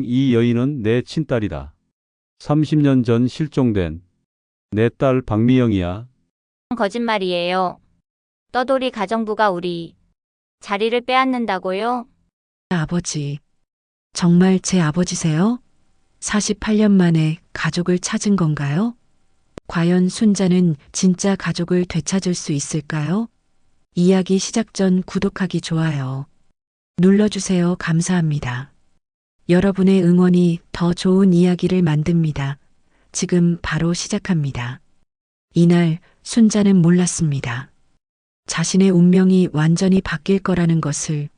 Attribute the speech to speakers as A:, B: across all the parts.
A: 이 여인은 내 친딸이다. 30년 전 실종된 내 딸 박미영이야.
B: 거짓말이에요. 떠돌이 가정부가 우리 자리를 빼앗는다고요?
C: 아버지, 정말 제 아버지세요? 48년 만에 가족을 찾은 건가요? 과연 순자는 진짜 가족을 되찾을 수 있을까요? 이야기 시작 전 구독하기 좋아요 눌러주세요. 감사합니다. 여러분의 응원이 더 좋은 이야기를 만듭니다. 지금 바로 시작합니다. 이날 순자는 몰랐습니다. 자신의 운명이 완전히 바뀔 거라는 것을.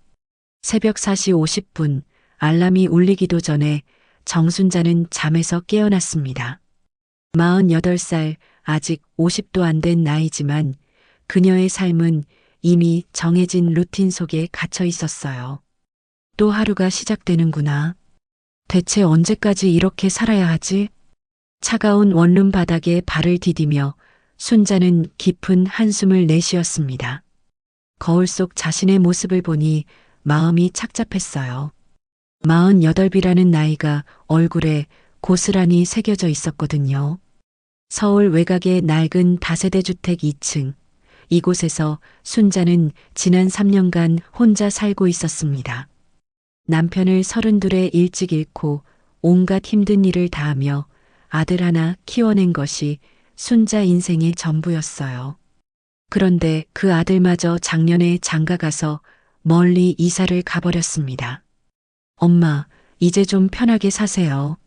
C: 새벽 4시 50분 알람이 울리기도 전에 정순자는 잠에서 깨어났습니다. 48살, 아직 50도 안 된 나이지만 그녀의 삶은 이미 정해진 루틴 속에 갇혀 있었어요. 또 하루가 시작되는구나. 대체 언제까지 이렇게 살아야 하지? 차가운 원룸 바닥에 발을 디디며 순자는 깊은 한숨을 내쉬었습니다. 거울 속 자신의 모습을 보니 마음이 착잡했어요. 48이라는 나이가 얼굴에 고스란히 새겨져 있었거든요. 서울 외곽의 낡은 다세대 주택 2층. 이곳에서 순자는 지난 3년간 혼자 살고 있었습니다. 남편을 32에 일찍 잃고 온갖 힘든 일을 다하며 아들 하나 키워낸 것이 순자 인생의 전부였어요. 그런데 그 아들마저 작년에 장가가서 멀리 이사를 가버렸습니다. 엄마, 이제 좀 편하게 사세요.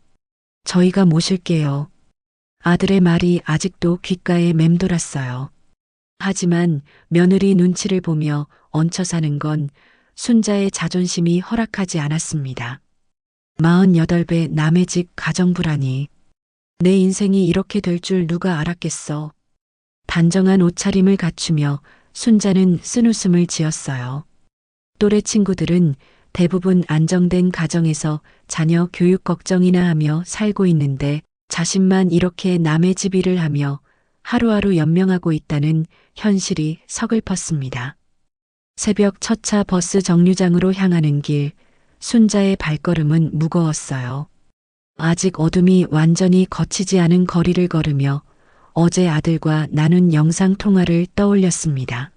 C: 저희가 모실게요. 아들의 말이 아직도 귓가에 맴돌았어요. 하지만 며느리 눈치를 보며 얹혀 사는 건 순자의 자존심이 허락하지 않았습니다. 48배 남의 집 가정부라니. 내 인생이 이렇게 될 줄 누가 알았겠어. 단정한 옷차림을 갖추며 순자는 쓴웃음을 지었어요. 또래 친구들은 대부분 안정된 가정에서 자녀 교육 걱정이나 하며 살고 있는데 자신만 이렇게 남의 집 일을 하며 하루하루 연명하고 있다는 현실이 서글펐습니다. 새벽 첫 차 버스 정류장으로 향하는 길, 순자의 발걸음은 무거웠어요. 아직 어둠이 완전히 걷히지 않은 거리를 걸으며 어제 아들과 나눈 영상통화를 떠올렸습니다.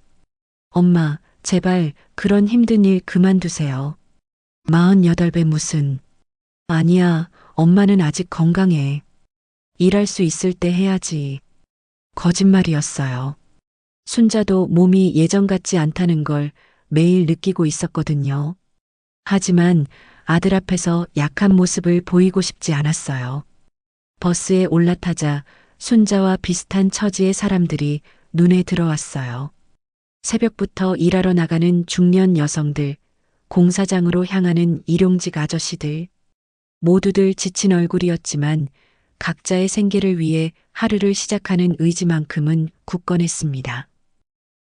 C: 엄마, 제발 그런 힘든 일 그만두세요. 48배 무슨. 아니야, 엄마는 아직 건강해. 일할 수 있을 때 해야지. 거짓말이었어요. 순자도 몸이 예전 같지 않다는 걸 매일 느끼고 있었거든요. 하지만 아들 앞에서 약한 모습을 보이고 싶지 않았어요. 버스에 올라타자 순자와 비슷한 처지의 사람들이 눈에 들어왔어요. 새벽부터 일하러 나가는 중년 여성들, 공사장으로 향하는 일용직 아저씨들, 모두들 지친 얼굴이었지만 각자의 생계를 위해 하루를 시작하는 의지만큼은 굳건했습니다.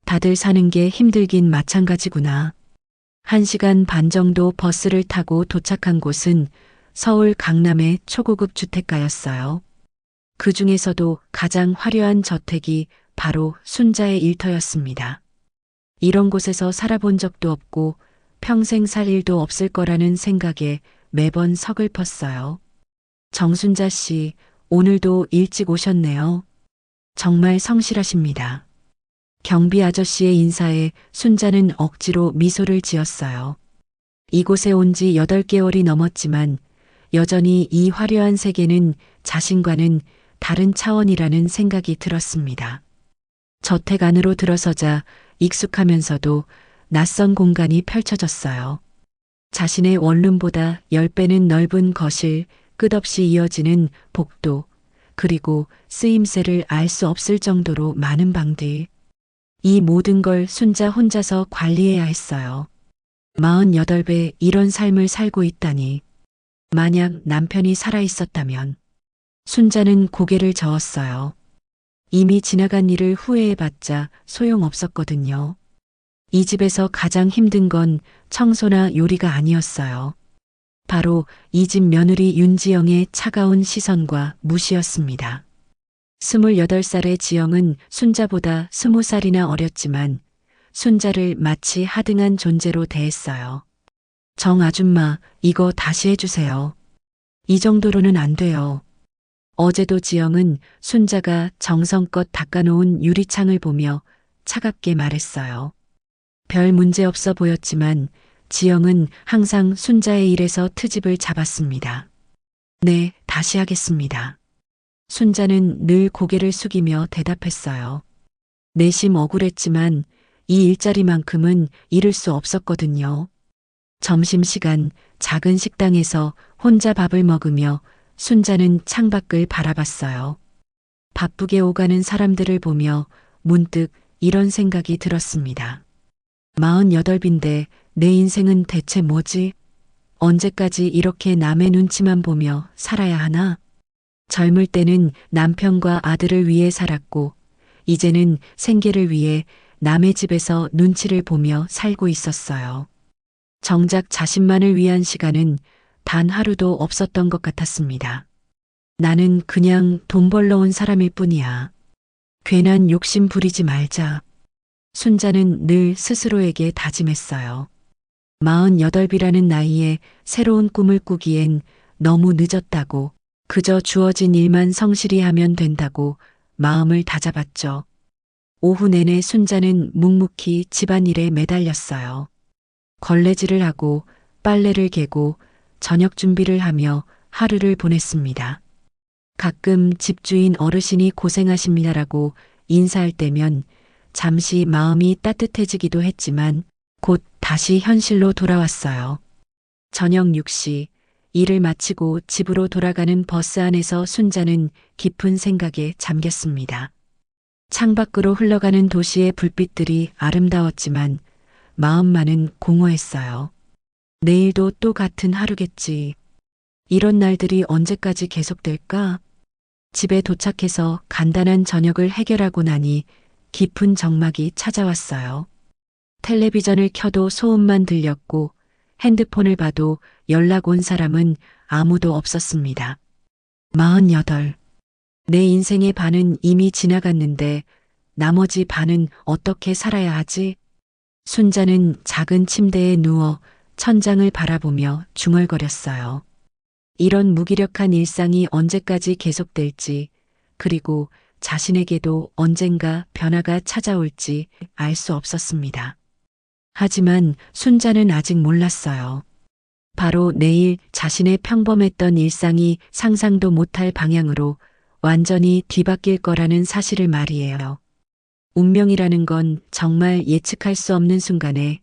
C: 다들 사는 게 힘들긴 마찬가지구나. 1시간 반 정도 버스를 타고 도착한 곳은 서울 강남의 초고급 주택가였어요. 그 중에서도 가장 화려한 저택이 바로 순자의 일터였습니다. 이런 곳에서 살아본 적도 없고 평생 살 일도 없을 거라는 생각에 매번 서글펐어요. 정순자 씨, 오늘도 일찍 오셨네요. 정말 성실하십니다. 경비 아저씨의 인사에 순자는 억지로 미소를 지었어요. 이곳에 온 지 8개월이 넘었지만 여전히 이 화려한 세계는 자신과는 다른 차원이라는 생각이 들었습니다. 저택 안으로 들어서자 익숙하면서도 낯선 공간이 펼쳐졌어요. 자신의 원룸보다 10배는 넓은 거실, 끝없이 이어지는 복도, 그리고 쓰임새를 알 수 없을 정도로 많은 방들. 이 모든 걸 순자 혼자서 관리해야 했어요. 48배 이런 삶을 살고 있다니. 만약 남편이 살아있었다면. 순자는 고개를 저었어요. 이미 지나간 일을 후회해봤자 소용없었거든요. 이 집에서 가장 힘든 건 청소나 요리가 아니었어요. 바로 이 집 며느리 윤지영의 차가운 시선과 무시였습니다. 28살의 지영은 순자보다 20살이나 어렸지만 순자를 마치 하등한 존재로 대했어요. 정 아줌마, 이거 다시 해주세요. 이 정도로는 안 돼요. 어제도 지영은 순자가 정성껏 닦아놓은 유리창을 보며 차갑게 말했어요. 별 문제 없어 보였지만 지영은 항상 순자의 일에서 트집을 잡았습니다. 네, 다시 하겠습니다. 순자는 늘 고개를 숙이며 대답했어요. 내심 억울했지만 이 일자리만큼은 잃을 수 없었거든요. 점심시간 작은 식당에서 혼자 밥을 먹으며 순자는 창밖을 바라봤어요. 바쁘게 오가는 사람들을 보며 문득 이런 생각이 들었습니다. 48인데 내 인생은 대체 뭐지? 언제까지 이렇게 남의 눈치만 보며 살아야 하나? 젊을 때는 남편과 아들을 위해 살았고, 이제는 생계를 위해 남의 집에서 눈치를 보며 살고 있었어요. 정작 자신만을 위한 시간은 단 하루도 없었던 것 같았습니다. 나는 그냥 돈 벌러 온 사람일 뿐이야. 괜한 욕심 부리지 말자. 순자는 늘 스스로에게 다짐했어요. 48이라는 나이에 새로운 꿈을 꾸기엔 너무 늦었다고, 그저 주어진 일만 성실히 하면 된다고 마음을 다잡았죠. 오후 내내 순자는 묵묵히 집안일에 매달렸어요. 걸레질을 하고 빨래를 개고 저녁 준비를 하며 하루를 보냈습니다. 가끔 집주인 어르신이 고생하십니다라고 인사할 때면 잠시 마음이 따뜻해지기도 했지만 곧 다시 현실로 돌아왔어요. 저녁 6시 일을 마치고 집으로 돌아가는 버스 안에서 순자는 깊은 생각에 잠겼습니다. 창밖으로 흘러가는 도시의 불빛들이 아름다웠지만 마음만은 공허했어요. 내일도 또 같은 하루겠지. 이런 날들이 언제까지 계속될까? 집에 도착해서 간단한 저녁을 해결하고 나니 깊은 적막이 찾아왔어요. 텔레비전을 켜도 소음만 들렸고 핸드폰을 봐도 연락 온 사람은 아무도 없었습니다. 48. 내 인생의 반은 이미 지나갔는데 나머지 반은 어떻게 살아야 하지? 순자는 작은 침대에 누워 천장을 바라보며 중얼거렸어요. 이런 무기력한 일상이 언제까지 계속될지, 그리고 자신에게도 언젠가 변화가 찾아올지 알 수 없었습니다. 하지만 순자는 아직 몰랐어요. 바로 내일 자신의 평범했던 일상이 상상도 못할 방향으로 완전히 뒤바뀔 거라는 사실을 말이에요. 운명이라는 건 정말 예측할 수 없는 순간에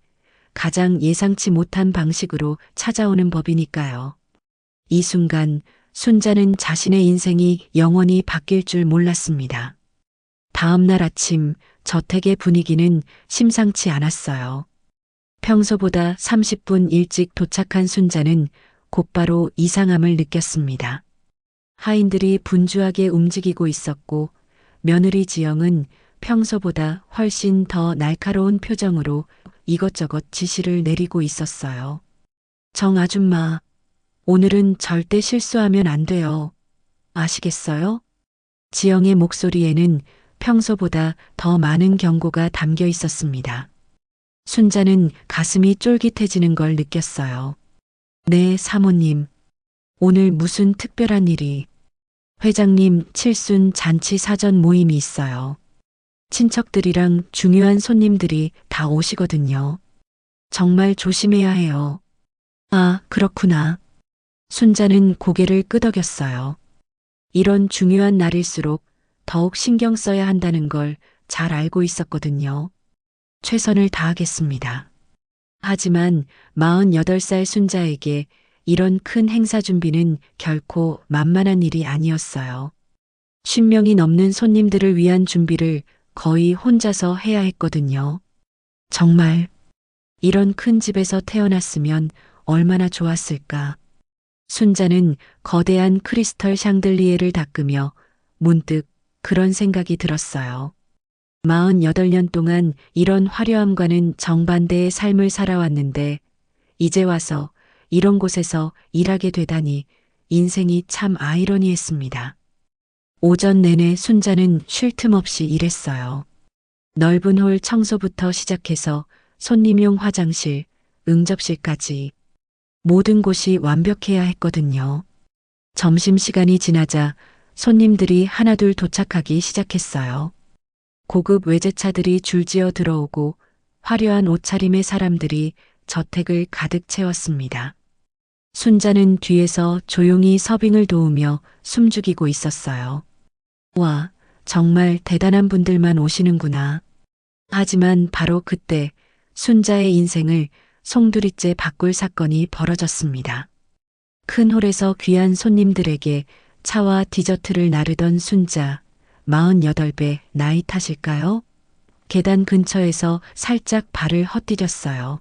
C: 가장 예상치 못한 방식으로 찾아오는 법이니까요. 이 순간 순자는 자신의 인생이 영원히 바뀔 줄 몰랐습니다. 다음 날 아침 저택의 분위기는 심상치 않았어요. 평소보다 30분 일찍 도착한 순자는 곧바로 이상함을 느꼈습니다. 하인들이 분주하게 움직이고 있었고 며느리 지영은 평소보다 훨씬 더 날카로운 표정으로 이것저것 지시를 내리고 있었어요. 정 아줌마, 오늘은 절대 실수하면 안 돼요. 아시겠어요? 지영의 목소리에는 평소보다 더 많은 경고가 담겨 있었습니다. 순자는 가슴이 쫄깃해지는 걸 느꼈어요. 네, 사모님. 오늘 무슨 특별한 일이? 회장님 칠순 잔치 사전 모임이 있어요. 친척들이랑 중요한 손님들이 다 오시거든요. 정말 조심해야 해요. 아, 그렇구나. 순자는 고개를 끄덕였어요. 이런 중요한 날일수록 더욱 신경 써야 한다는 걸 잘 알고 있었거든요. 최선을 다하겠습니다. 하지만 48살 순자에게 이런 큰 행사 준비는 결코 만만한 일이 아니었어요. 50명이 넘는 손님들을 위한 준비를 거의 혼자서 해야 했거든요. 정말 이런 큰 집에서 태어났으면 얼마나 좋았을까. 순자는 거대한 크리스털 샹들리에를 닦으며 문득 그런 생각이 들었어요. 48년 동안 이런 화려함과는 정반대의 삶을 살아왔는데 이제 와서 이런 곳에서 일하게 되다니 인생이 참 아이러니했습니다. 오전 내내 순자는 쉴 틈 없이 일했어요. 넓은 홀 청소부터 시작해서 손님용 화장실, 응접실까지 모든 곳이 완벽해야 했거든요. 점심시간이 지나자 손님들이 하나둘 도착하기 시작했어요. 고급 외제차들이 줄지어 들어오고 화려한 옷차림의 사람들이 저택을 가득 채웠습니다. 순자는 뒤에서 조용히 서빙을 도우며 숨죽이고 있었어요. 와, 정말 대단한 분들만 오시는구나. 하지만 바로 그때 순자의 인생을 송두리째 바꿀 사건이 벌어졌습니다. 큰 홀에서 귀한 손님들에게 차와 디저트를 나르던 순자, 48배 나이 탓일까요? 계단 근처에서 살짝 발을 헛디뎠어요.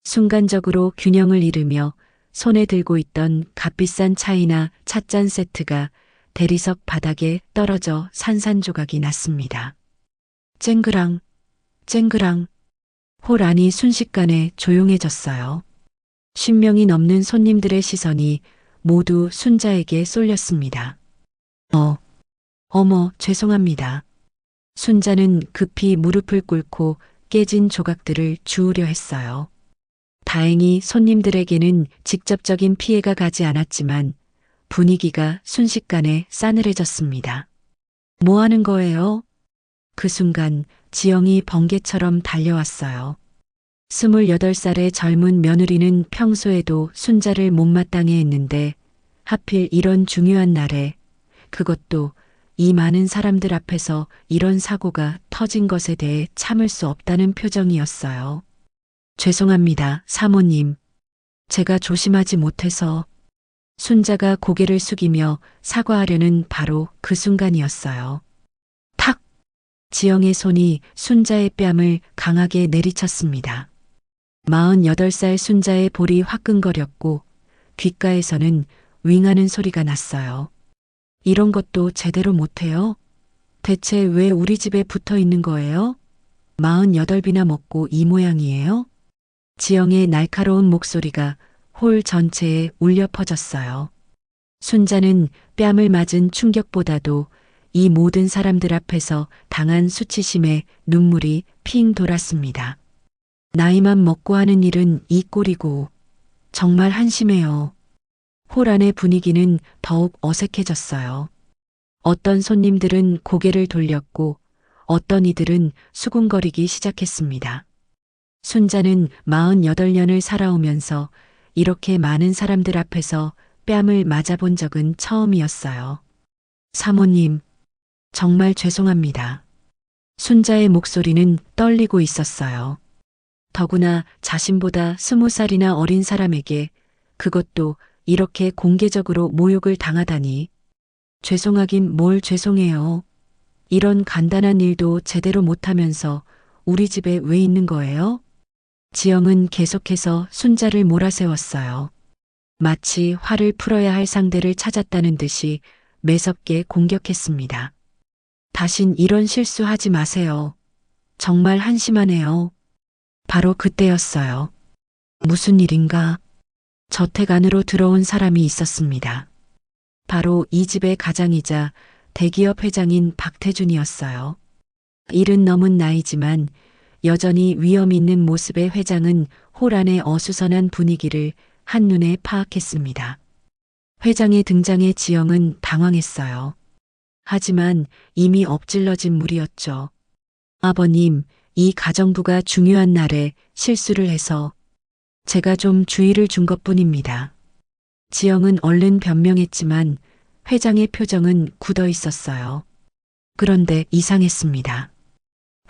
C: 순간적으로 균형을 잃으며 손에 들고 있던 값비싼 차이나 찻잔 세트가 대리석 바닥에 떨어져 산산조각이 났습니다. 쨍그랑, 쨍그랑. 홀 안이 순식간에 조용해졌어요. 10명이 넘는 손님들의 시선이 모두 순자에게 쏠렸습니다. 어머, 죄송합니다. 순자는 급히 무릎을 꿇고 깨진 조각들을 주우려 했어요. 다행히 손님들에게는 직접적인 피해가 가지 않았지만 분위기가 순식간에 싸늘해졌습니다. 뭐 하는 거예요? 그 순간 지영이 번개처럼 달려왔어요. 28살의 젊은 며느리는 평소에도 순자를 못마땅해 했는데 하필 이런 중요한 날에, 그것도 이 많은 사람들 앞에서 이런 사고가 터진 것에 대해 참을 수 없다는 표정이었어요. 죄송합니다, 사모님. 제가 조심하지 못해서. 순자가 고개를 숙이며 사과하려는 바로 그 순간이었어요. 탁! 지영의 손이 순자의 뺨을 강하게 내리쳤습니다. 48살 순자의 볼이 화끈거렸고 귓가에서는 윙하는 소리가 났어요. 이런 것도 제대로 못해요? 대체 왜 우리 집에 붙어 있는 거예요? 48이나 먹고 이 모양이에요? 지영의 날카로운 목소리가 홀 전체에 울려 퍼졌어요. 순자는 뺨을 맞은 충격보다도 이 모든 사람들 앞에서 당한 수치심에 눈물이 핑 돌았습니다. 나이만 먹고 하는 일은 이 꼴이고 정말 한심해요. 홀 안의 분위기는 더욱 어색해졌어요. 어떤 손님들은 고개를 돌렸고 어떤 이들은 수군거리기 시작했습니다. 순자는 48년을 살아오면서 이렇게 많은 사람들 앞에서 뺨을 맞아본 적은 처음이었어요. 사모님, 정말 죄송합니다. 순자의 목소리는 떨리고 있었어요. 더구나 자신보다 20살이나 어린 사람에게, 그것도 이렇게 공개적으로 모욕을 당하다니. 죄송하긴 뭘 죄송해요. 이런 간단한 일도 제대로 못하면서 우리 집에 왜 있는 거예요? 지영은 계속해서 순자를 몰아세웠어요. 마치 화를 풀어야 할 상대를 찾았다는 듯이 매섭게 공격했습니다. 다신 이런 실수하지 마세요. 정말 한심하네요. 바로 그때였어요. 무슨 일인가? 저택 안으로 들어온 사람이 있었습니다. 바로 이 집의 가장이자 대기업 회장인 박태준이었어요. 70 넘은 나이지만 여전히 위험 있는 모습의 회장은 홀 안의 어수선한 분위기를 한눈에 파악했습니다. 회장의 등장에 지영은 당황했어요. 하지만 이미 엎질러진 물이었죠. 아버님, 이 가정부가 중요한 날에 실수를 해서 제가 좀 주의를 준 것뿐입니다. 지영은 얼른 변명했지만 회장의 표정은 굳어 있었어요. 그런데 이상했습니다.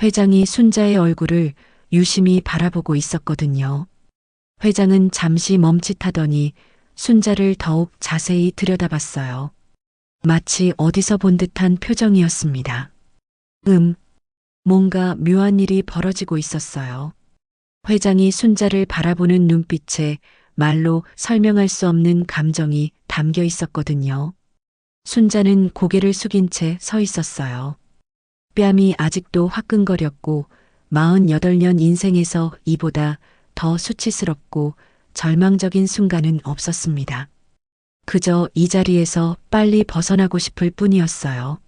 C: 회장이 순자의 얼굴을 유심히 바라보고 있었거든요. 회장은 잠시 멈칫하더니 순자를 더욱 자세히 들여다봤어요. 마치 어디서 본 듯한 표정이었습니다. 뭔가 묘한 일이 벌어지고 있었어요. 회장이 순자를 바라보는 눈빛에 말로 설명할 수 없는 감정이 담겨 있었거든요. 순자는 고개를 숙인 채 서 있었어요. 뺨이 아직도 화끈거렸고 48년 인생에서 이보다 더 수치스럽고 절망적인 순간은 없었습니다. 그저 이 자리에서 빨리 벗어나고 싶을 뿐이었어요.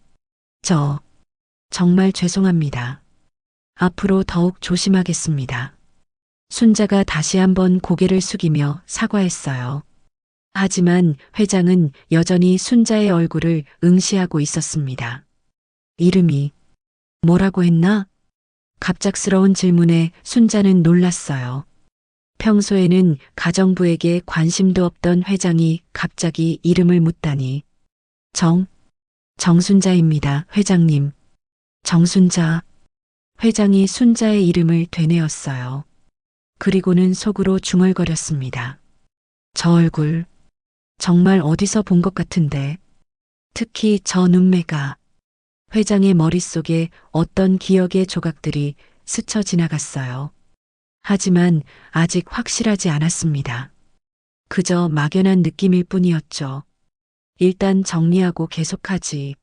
C: 정말 죄송합니다. 앞으로 더욱 조심하겠습니다. 순자가 다시 한번 고개를 숙이며 사과했어요. 하지만 회장은 여전히 순자의 얼굴을 응시하고 있었습니다. 이름이 뭐라고 했나? 갑작스러운 질문에 순자는 놀랐어요. 평소에는 가정부에게 관심도 없던 회장이 갑자기 이름을 묻다니. 정순자입니다, 회장님. 정순자. 회장이 순자의 이름을 되뇌었어요. 그리고는 속으로 중얼거렸습니다. 저 얼굴, 정말 어디서 본 것 같은데. 특히 저 눈매가. 회장의 머릿속에 어떤 기억의 조각들이 스쳐 지나갔어요. 하지만 아직 확실하지 않았습니다. 그저 막연한 느낌일 뿐이었죠. 일단 정리하고 계속하지.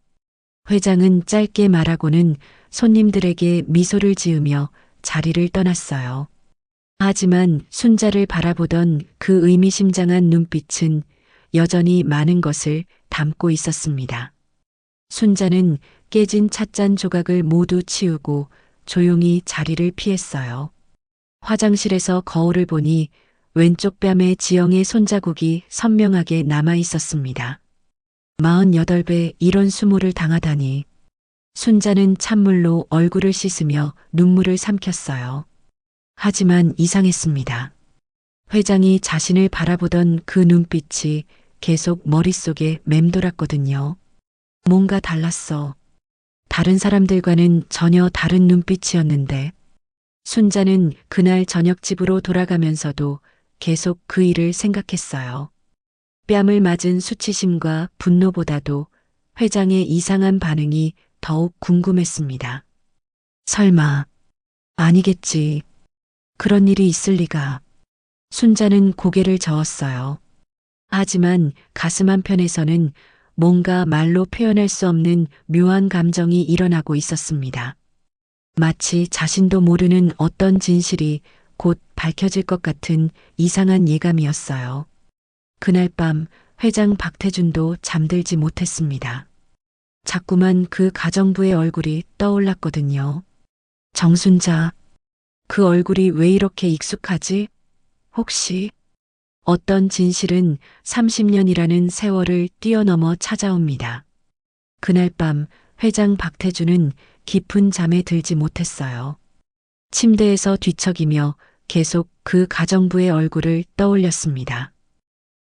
C: 회장은 짧게 말하고는 손님들에게 미소를 지으며 자리를 떠났어요. 하지만 순자를 바라보던 그 의미심장한 눈빛은 여전히 많은 것을 담고 있었습니다. 순자는 깨진 찻잔 조각을 모두 치우고 조용히 자리를 피했어요. 화장실에서 거울을 보니 왼쪽 뺨에 지영의 손자국이 선명하게 남아 있었습니다. 48배 이런 수모를 당하다니. 순자는 찬물로 얼굴을 씻으며 눈물을 삼켰어요. 하지만 이상했습니다. 회장이 자신을 바라보던 그 눈빛이 계속 머릿속에 맴돌았거든요. 뭔가 달랐어. 다른 사람들과는 전혀 다른 눈빛이었는데. 순자는 그날 저녁 집으로 돌아가면서도 계속 그 일을 생각했어요. 뺨을 맞은 수치심과 분노보다도 회장의 이상한 반응이 더욱 궁금했습니다. 설마, 아니겠지. 그런 일이 있을 리가. 순자는 고개를 저었어요. 하지만 가슴 한편에서는 뭔가 말로 표현할 수 없는 묘한 감정이 일어나고 있었습니다. 마치 자신도 모르는 어떤 진실이 곧 밝혀질 것 같은 이상한 예감이었어요. 그날 밤 회장 박태준도 잠들지 못했습니다. 자꾸만 그 가정부의 얼굴이 떠올랐거든요. 정순자, 그 얼굴이 왜 이렇게 익숙하지? 혹시 어떤 진실은 30년이라는 세월을 뛰어넘어 찾아옵니다. 그날 밤 회장 박태준은 깊은 잠에 들지 못했어요. 침대에서 뒤척이며 계속 그 가정부의 얼굴을 떠올렸습니다.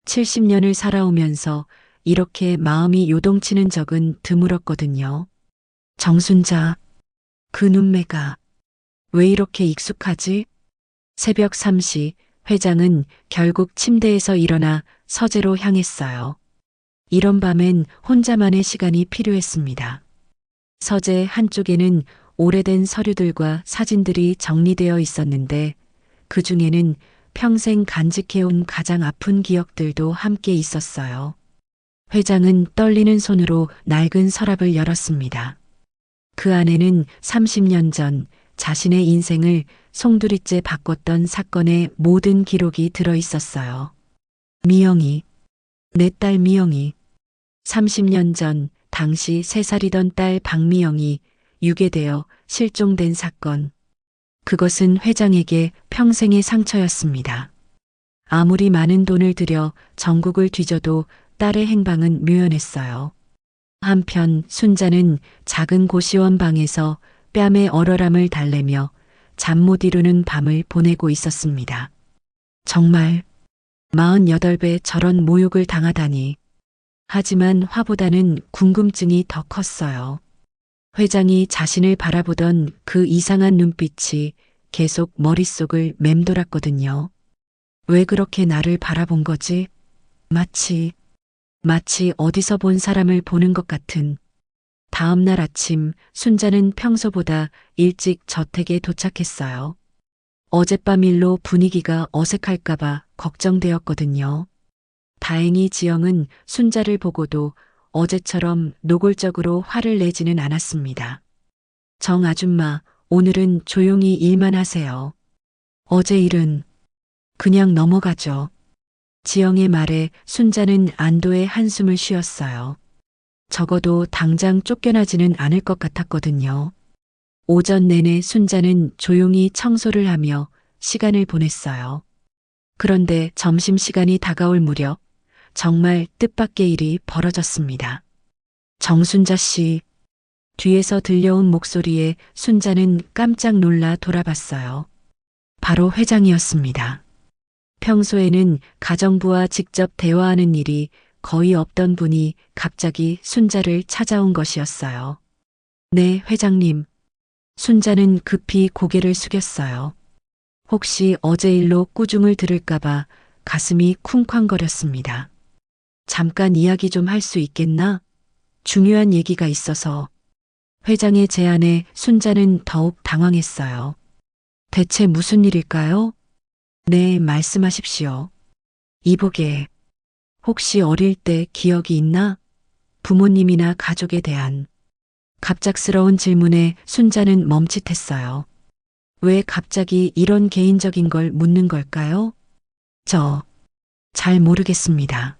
C: 70년을 살아오면서 이렇게 마음이 요동치는 적은 드물었거든요. 정순자, 그 눈매가 왜 이렇게 익숙하지? 새벽 3시 회장은 결국 침대에서 일어나 서재로 향했어요. 이런 밤엔 혼자만의 시간이 필요했습니다. 서재 한쪽에는 오래된 서류들과 사진들이 정리되어 있었는데 그 중에는 평생 간직해온 가장 아픈 기억들도 함께 있었어요. 회장은 떨리는 손으로 낡은 서랍을 열었습니다. 그 안에는 30년 전 자신의 인생을 송두리째 바꿨던 사건의 모든 기록이 들어 있었어요. 미영이, 내 딸 미영이, 30년 전 당시 3살이던 딸 박미영이 유괴되어 실종된 사건. 그것은 회장에게 평생의 상처였습니다. 아무리 많은 돈을 들여 전국을 뒤져도 딸의 행방은 묘연했어요. 한편 순자는 작은 고시원 방에서 뺨의 얼얼함을 달래며 잠 못 이루는 밤을 보내고 있었습니다. 정말 48배 저런 모욕을 당하다니. 하지만 화보다는 궁금증이 더 컸어요. 회장이 자신을 바라보던 그 이상한 눈빛이 계속 머릿속을 맴돌았거든요. 왜 그렇게 나를 바라본 거지? 마치 어디서 본 사람을 보는 것 같은. 다음 날 아침 순자는 평소보다 일찍 저택에 도착했어요. 어젯밤 일로 분위기가 어색할까봐 걱정되었거든요. 다행히 지영은 순자를 보고도 어제처럼 노골적으로 화를 내지는 않았습니다. 정 아줌마, 오늘은 조용히 일만 하세요. 어제 일은 그냥 넘어가죠. 지영의 말에 순자는 안도의 한숨을 쉬었어요. 적어도 당장 쫓겨나지는 않을 것 같았거든요. 오전 내내 순자는 조용히 청소를 하며 시간을 보냈어요. 그런데 점심시간이 다가올 무렵 정말 뜻밖의 일이 벌어졌습니다. 정순자 씨. 뒤에서 들려온 목소리에 순자는 깜짝 놀라 돌아봤어요. 바로 회장이었습니다. 평소에는 가정부와 직접 대화하는 일이 거의 없던 분이 갑자기 순자를 찾아온 것이었어요. 네, 회장님. 순자는 급히 고개를 숙였어요. 혹시 어제 일로 꾸중을 들을까봐 가슴이 쿵쾅거렸습니다. 잠깐 이야기 좀 할 수 있겠나? 중요한 얘기가 있어서. 회장의 제안에 순자는 더욱 당황했어요. 대체 무슨 일일까요? 네, 말씀하십시오. 이보게. 혹시 어릴 때 기억이 있나? 부모님이나 가족에 대한. 갑작스러운 질문에 순자는 멈칫했어요. 왜 갑자기 이런 개인적인 걸 묻는 걸까요? 잘 모르겠습니다.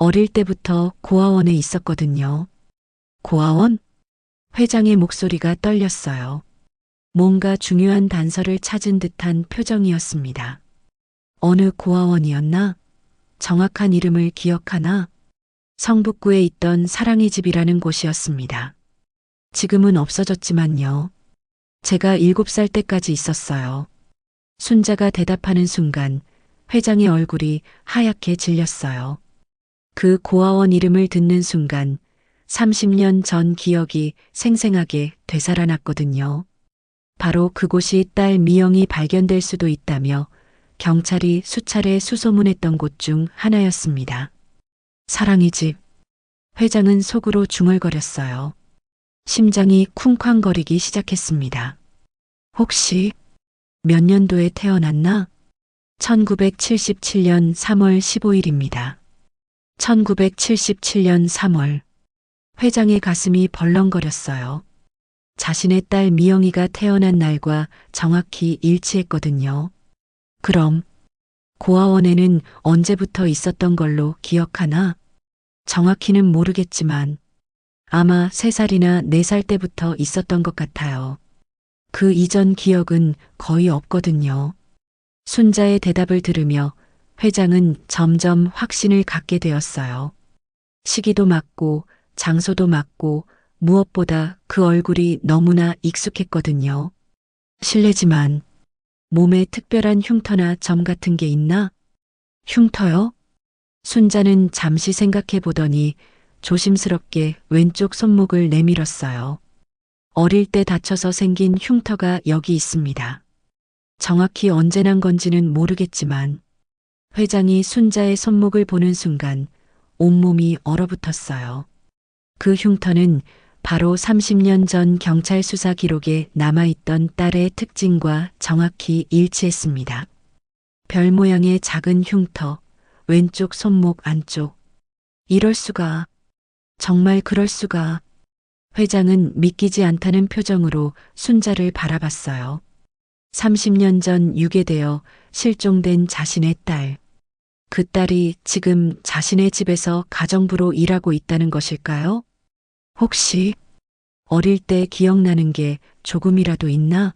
C: 어릴 때부터 고아원에 있었거든요. 고아원? 회장의 목소리가 떨렸어요. 뭔가 중요한 단서를 찾은 듯한 표정이었습니다. 어느 고아원이었나? 정확한 이름을 기억하나? 성북구에 있던 사랑의 집이라는 곳이었습니다. 지금은 없어졌지만요. 제가 7살 때까지 있었어요. 순자가 대답하는 순간 회장의 얼굴이 하얗게 질렸어요. 그 고아원 이름을 듣는 순간 30년 전 기억이 생생하게 되살아났거든요. 바로 그곳이 딸 미영이 발견될 수도 있다며 경찰이 수차례 수소문했던 곳 중 하나였습니다. 사랑의 집. 회장은 속으로 중얼거렸어요. 심장이 쿵쾅거리기 시작했습니다. 혹시 몇 년도에 태어났나? 1977년 3월 15일입니다. 1977년 3월. 회장의 가슴이 벌렁거렸어요. 자신의 딸 미영이가 태어난 날과 정확히 일치했거든요. 그럼 고아원에는 언제부터 있었던 걸로 기억하나? 정확히는 모르겠지만 아마 3살이나 4살 때부터 있었던 것 같아요. 그 이전 기억은 거의 없거든요. 순자의 대답을 들으며 회장은 점점 확신을 갖게 되었어요. 시기도 맞고 장소도 맞고 무엇보다 그 얼굴이 너무나 익숙했거든요. 실례지만 몸에 특별한 흉터나 점 같은 게 있나? 흉터요? 순자는 잠시 생각해 보더니 조심스럽게 왼쪽 손목을 내밀었어요. 어릴 때 다쳐서 생긴 흉터가 여기 있습니다. 정확히 언제 난 건지는 모르겠지만 회장이 순자의 손목을 보는 순간 온몸이 얼어붙었어요. 그 흉터는 바로 30년 전 경찰 수사 기록에 남아있던 딸의 특징과 정확히 일치했습니다. 별 모양의 작은 흉터, 왼쪽 손목 안쪽. 이럴 수가, 정말 그럴 수가. 회장은 믿기지 않다는 표정으로 순자를 바라봤어요. 30년 전 유괴되어 실종된 자신의 딸. 그 딸이 지금 자신의 집에서 가정부로 일하고 있다는 것일까요? 혹시 어릴 때 기억나는 게 조금이라도 있나?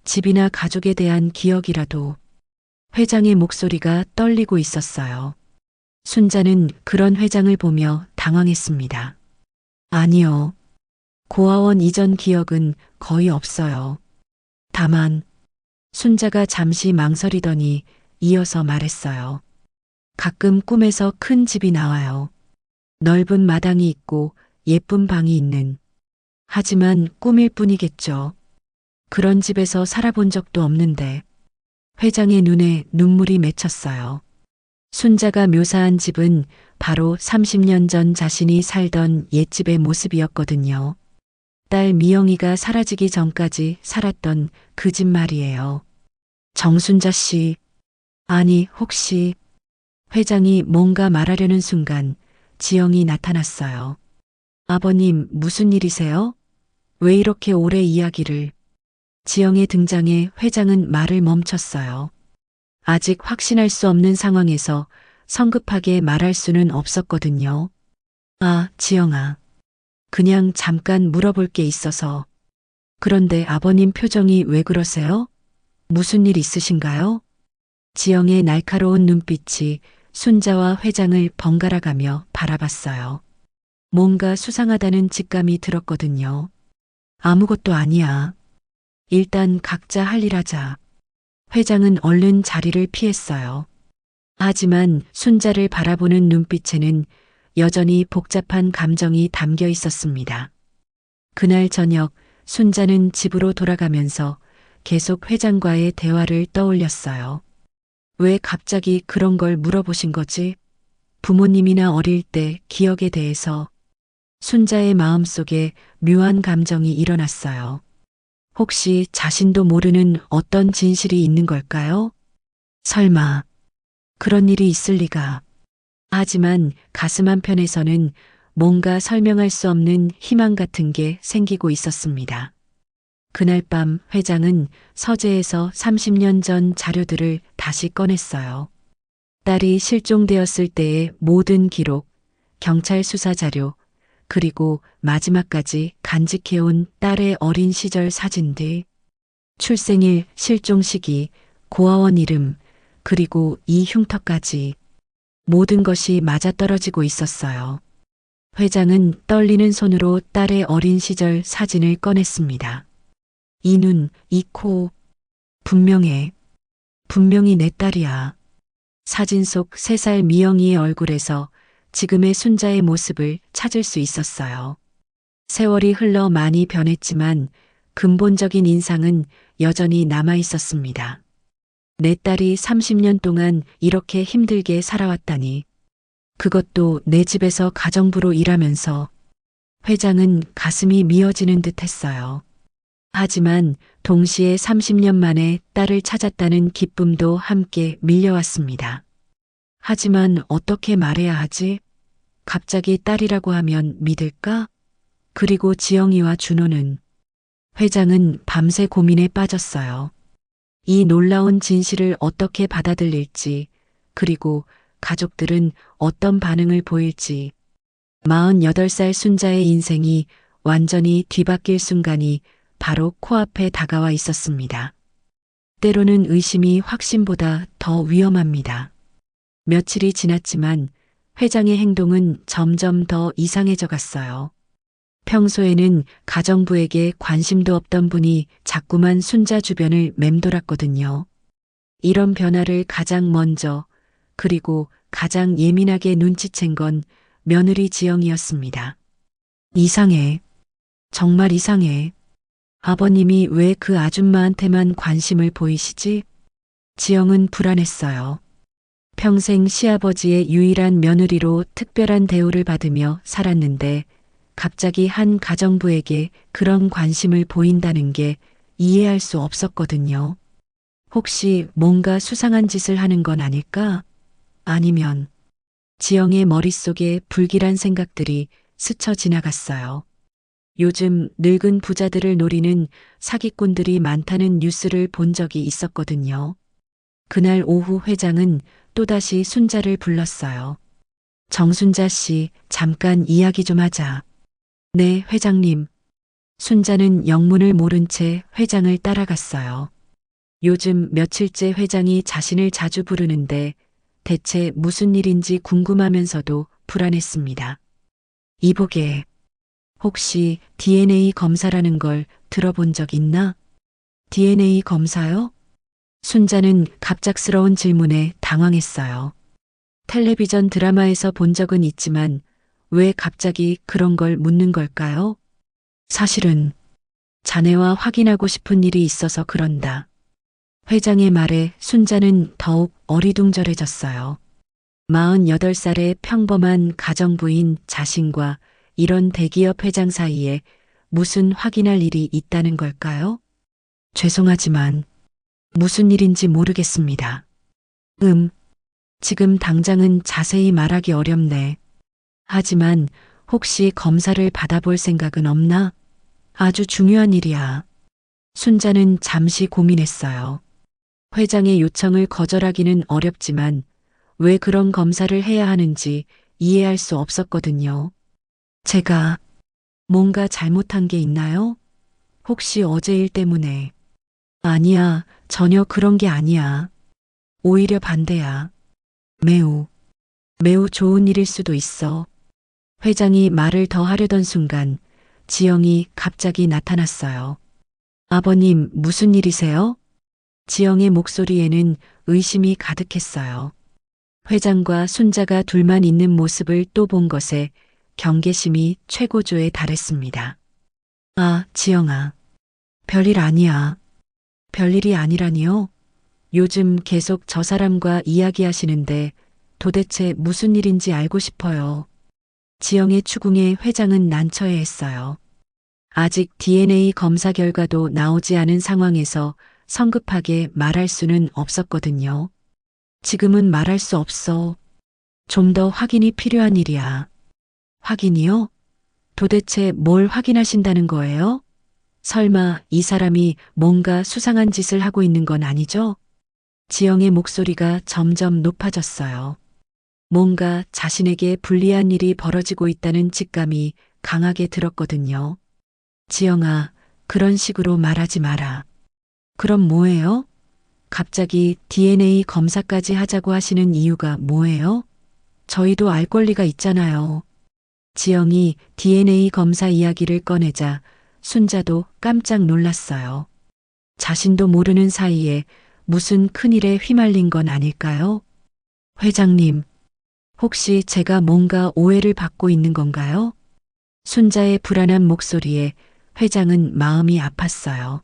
C: 집이나 가족에 대한 기억이라도. 회장의 목소리가 떨리고 있었어요. 순자는 그런 회장을 보며 당황했습니다. 아니요. 고아원 이전 기억은 거의 없어요. 다만 순자가 잠시 망설이더니 이어서 말했어요. 가끔 꿈에서 큰 집이 나와요. 넓은 마당이 있고 예쁜 방이 있는. 하지만 꿈일 뿐이겠죠. 그런 집에서 살아본 적도 없는데. 회장의 눈에 눈물이 맺혔어요. 순자가 묘사한 집은 바로 30년 전 자신이 살던 옛집의 모습이었거든요. 딸 미영이가 사라지기 전까지 살았던 그 집 말이에요. 정순자 씨. 아니, 혹시. 회장이 뭔가 말하려는 순간 지영이 나타났어요. 아버님, 무슨 일이세요? 왜 이렇게 오래 이야기를. 지영의 등장에 회장은 말을 멈췄어요. 아직 확신할 수 없는 상황에서 성급하게 말할 수는 없었거든요. 아, 지영아. 그냥 잠깐 물어볼 게 있어서. 그런데 아버님 표정이 왜 그러세요? 무슨 일 있으신가요? 지영의 날카로운 눈빛이 순자와 회장을 번갈아 가며 바라봤어요. 뭔가 수상하다는 직감이 들었거든요. 아무것도 아니야. 일단 각자 할 일 하자. 회장은 얼른 자리를 피했어요. 하지만 순자를 바라보는 눈빛에는 여전히 복잡한 감정이 담겨 있었습니다. 그날 저녁 순자는 집으로 돌아가면서 계속 회장과의 대화를 떠올렸어요. 왜 갑자기 그런 걸 물어보신 거지? 부모님이나 어릴 때 기억에 대해서 순자의 마음속에 묘한 감정이 일어났어요. 혹시 자신도 모르는 어떤 진실이 있는 걸까요? 설마 그런 일이 있을 리가. 하지만 가슴 한편에서는 뭔가 설명할 수 없는 희망 같은 게 생기고 있었습니다. 그날 밤 회장은 서재에서 30년 전 자료들을 다시 꺼냈어요. 딸이 실종되었을 때의 모든 기록, 경찰 수사 자료, 그리고 마지막까지 간직해온 딸의 어린 시절 사진들, 출생일, 실종 시기, 고아원 이름, 그리고 이 흉터까지 모든 것이 맞아떨어지고 있었어요. 회장은 떨리는 손으로 딸의 어린 시절 사진을 꺼냈습니다. 이 눈, 이 코, 분명해. 분명히 내 딸이야. 사진 속 3살 미영이의 얼굴에서 지금의 순자의 모습을 찾을 수 있었어요. 세월이 흘러 많이 변했지만 근본적인 인상은 여전히 남아 있었습니다. 내 딸이 30년 동안 이렇게 힘들게 살아왔다니. 그것도 내 집에서 가정부로 일하면서. 회장은 가슴이 미어지는 듯 했어요. 하지만 동시에 30년 만에 딸을 찾았다는 기쁨도 함께 밀려왔습니다. 하지만 어떻게 말해야 하지? 갑자기 딸이라고 하면 믿을까? 그리고 지영이와 준호는. 회장은 밤새 고민에 빠졌어요. 이 놀라운 진실을 어떻게 받아들일지, 그리고 가족들은 어떤 반응을 보일지. 48살 순자의 인생이 완전히 뒤바뀔 순간이 바로 코앞에 다가와 있었습니다. 때로는 의심이 확신보다 더 위험합니다. 며칠이 지났지만 회장의 행동은 점점 더 이상해져 갔어요. 평소에는 가정부에게 관심도 없던 분이 자꾸만 순자 주변을 맴돌았거든요. 이런 변화를 가장 먼저, 그리고 가장 예민하게 눈치챈 건 며느리 지영이었습니다. 이상해. 정말 이상해. 아버님이 왜 그 아줌마한테만 관심을 보이시지? 지영은 불안했어요. 평생 시아버지의 유일한 며느리로 특별한 대우를 받으며 살았는데 갑자기 한 가정부에게 그런 관심을 보인다는 게 이해할 수 없었거든요. 혹시 뭔가 수상한 짓을 하는 건 아닐까? 아니면 지영의 머릿속에 불길한 생각들이 스쳐 지나갔어요. 요즘 늙은 부자들을 노리는 사기꾼들이 많다는 뉴스를 본 적이 있었거든요. 그날 오후 회장은 또다시 순자를 불렀어요. 정순자 씨, 잠깐 이야기 좀 하자. 네, 회장님. 순자는 영문을 모른 채 회장을 따라갔어요. 요즘 며칠째 회장이 자신을 자주 부르는데 대체 무슨 일인지 궁금하면서도 불안했습니다. 이보게, 혹시 DNA 검사라는 걸 들어본 적 있나? DNA 검사요? 순자는 갑작스러운 질문에 당황했어요. 텔레비전 드라마에서 본 적은 있지만 왜 갑자기 그런 걸 묻는 걸까요? 사실은 자네와 확인하고 싶은 일이 있어서 그런다. 회장의 말에 순자는 더욱 어리둥절해졌어요. 48살의 평범한 가정부인 자신과 이런 대기업 회장 사이에 무슨 확인할 일이 있다는 걸까요? 죄송하지만 무슨 일인지 모르겠습니다. 지금 당장은 자세히 말하기 어렵네. 하지만 혹시 검사를 받아볼 생각은 없나? 아주 중요한 일이야. 순자는 잠시 고민했어요. 회장의 요청을 거절하기는 어렵지만 왜 그런 검사를 해야 하는지 이해할 수 없었거든요. 제가 뭔가 잘못한 게 있나요? 혹시 어제 일 때문에? 아니야, 전혀 그런 게 아니야. 오히려 반대야. 매우 매우 좋은 일일 수도 있어. 회장이 말을 더 하려던 순간 지영이 갑자기 나타났어요. 아버님, 무슨 일이세요? 지영의 목소리에는 의심이 가득했어요. 회장과 손자가 둘만 있는 모습을 또 본 것에 경계심이 최고조에 달했습니다. 아, 지영아. 별일 아니야. 별일이 아니라니요? 요즘 계속 저 사람과 이야기하시는데 도대체 무슨 일인지 알고 싶어요. 지영의 추궁에 회장은 난처해했어요. 아직 DNA 검사 결과도 나오지 않은 상황에서 성급하게 말할 수는 없었거든요. 지금은 말할 수 없어. 좀 더 확인이 필요한 일이야. 확인이요? 도대체 뭘 확인하신다는 거예요? 설마 이 사람이 뭔가 수상한 짓을 하고 있는 건 아니죠? 지영의 목소리가 점점 높아졌어요. 뭔가 자신에게 불리한 일이 벌어지고 있다는 직감이 강하게 들었거든요. 지영아, 그런 식으로 말하지 마라. 그럼 뭐예요? 갑자기 DNA 검사까지 하자고 하시는 이유가 뭐예요? 저희도 알 권리가 있잖아요. 지영이 DNA 검사 이야기를 꺼내자 순자도 깜짝 놀랐어요. 자신도 모르는 사이에 무슨 큰일에 휘말린 건 아닐까요? 회장님, 혹시 제가 뭔가 오해를 받고 있는 건가요? 순자의 불안한 목소리에 회장은 마음이 아팠어요.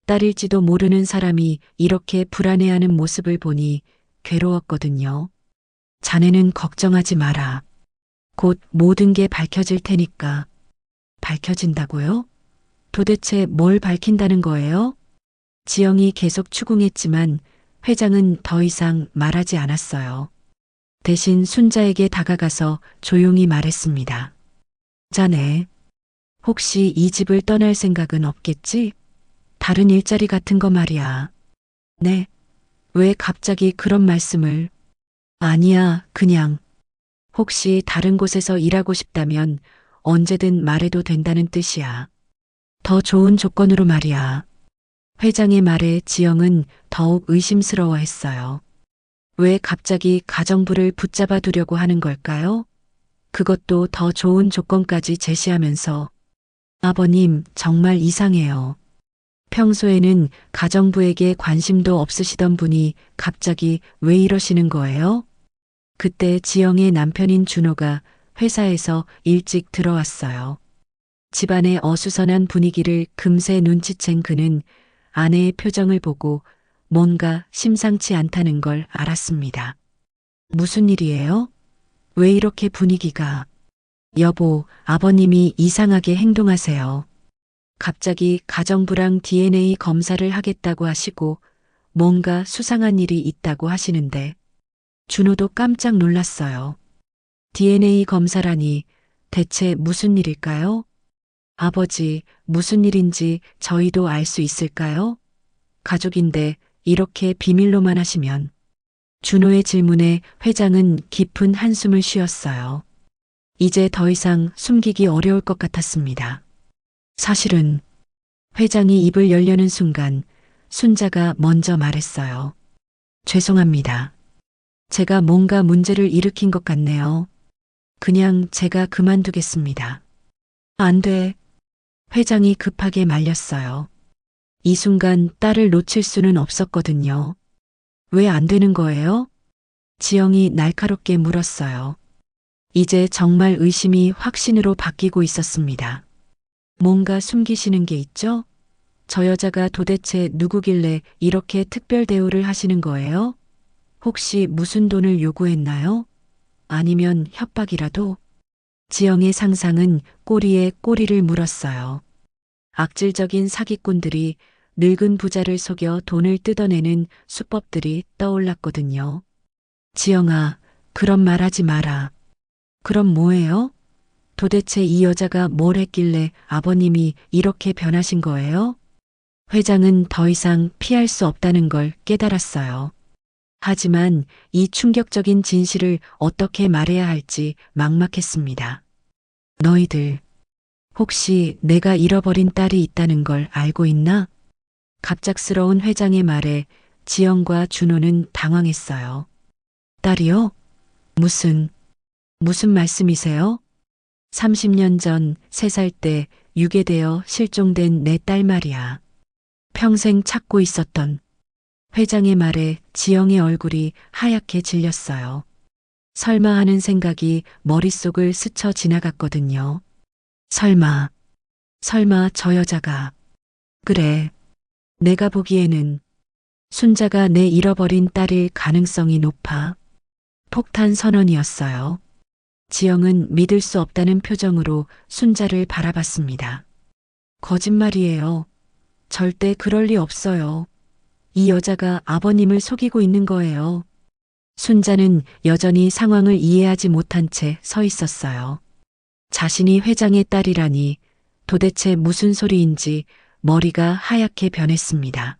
C: 딸일지도 모르는 사람이 이렇게 불안해하는 모습을 보니 괴로웠거든요. 자네는 걱정하지 마라. 곧 모든 게 밝혀질 테니까. 밝혀진다고요? 도대체 뭘 밝힌다는 거예요? 지영이 계속 추궁했지만 회장은 더 이상 말하지 않았어요. 대신 순자에게 다가가서 조용히 말했습니다. 자네, 혹시 이 집을 떠날 생각은 없겠지? 다른 일자리 같은 거 말이야. 네. 왜 갑자기 그런 말씀을? 아니야, 그냥. 혹시 다른 곳에서 일하고 싶다면 언제든 말해도 된다는 뜻이야. 더 좋은 조건으로 말이야. 회장의 말에 지영은 더욱 의심스러워 했어요. 왜 갑자기 가정부를 붙잡아 두려고 하는 걸까요? 그것도 더 좋은 조건까지 제시하면서. 아버님, 정말 이상해요. 평소에는 가정부에게 관심도 없으시던 분이 갑자기 왜 이러시는 거예요? 그때 지영의 남편인 준호가 회사에서 일찍 들어왔어요. 집안의 어수선한 분위기를 금세 눈치챈 그는 아내의 표정을 보고 뭔가 심상치 않다는 걸 알았습니다. 무슨 일이에요? 왜 이렇게 분위기가? 여보, 아버님이 이상하게 행동하세요. 갑자기 가정부랑 DNA 검사를 하겠다고 하시고 뭔가 수상한 일이 있다고 하시는데 준호도 깜짝 놀랐어요. DNA 검사라니 대체 무슨 일일까요? 아버지, 무슨 일인지 저희도 알 수 있을까요? 가족인데 이렇게 비밀로만 하시면. 준호의 질문에 회장은 깊은 한숨을 쉬었어요. 이제 더 이상 숨기기 어려울 것 같았습니다. 사실은 회장이 입을 열려는 순간 순자가 먼저 말했어요. 죄송합니다. 제가 뭔가 문제를 일으킨 것 같네요. 그냥 제가 그만두겠습니다. 안 돼. 회장이 급하게 말렸어요. 이 순간 딸을 놓칠 수는 없었거든요. 왜 안 되는 거예요? 지영이 날카롭게 물었어요. 이제 정말 의심이 확신으로 바뀌고 있었습니다. 뭔가 숨기시는 게 있죠? 저 여자가 도대체 누구길래 이렇게 특별 대우를 하시는 거예요? 혹시 무슨 돈을 요구했나요? 아니면 협박이라도? 지영의 상상은 꼬리에 꼬리를 물었어요. 악질적인 사기꾼들이 늙은 부자를 속여 돈을 뜯어내는 수법들이 떠올랐거든요. 지영아, 그런 말 하지 마라. 그럼 뭐예요? 도대체 이 여자가 뭘 했길래 아버님이 이렇게 변하신 거예요? 회장은 더 이상 피할 수 없다는 걸 깨달았어요. 하지만 이 충격적인 진실을 어떻게 말해야 할지 막막했습니다. 너희들, 혹시 내가 잃어버린 딸이 있다는 걸 알고 있나? 갑작스러운 회장의 말에 지영과 준호는 당황했어요. 딸이요? 무슨 말씀이세요? 30년 전 3살 때 유괴되어 실종된 내 딸 말이야. 평생 찾고 있었던. 회장의 말에 지영의 얼굴이 하얗게 질렸어요. 설마 하는 생각이 머릿속을 스쳐 지나갔거든요. 설마 저 여자가. 그래. 내가 보기에는 순자가 내 잃어버린 딸일 가능성이 높아. 폭탄 선언이었어요. 지영은 믿을 수 없다는 표정으로 순자를 바라봤습니다. 거짓말이에요. 절대 그럴 리 없어요. 이 여자가 아버님을 속이고 있는 거예요. 순자는 여전히 상황을 이해하지 못한 채 서 있었어요. 자신이 회장의 딸이라니 도대체 무슨 소리인지 머리가 하얗게 변했습니다.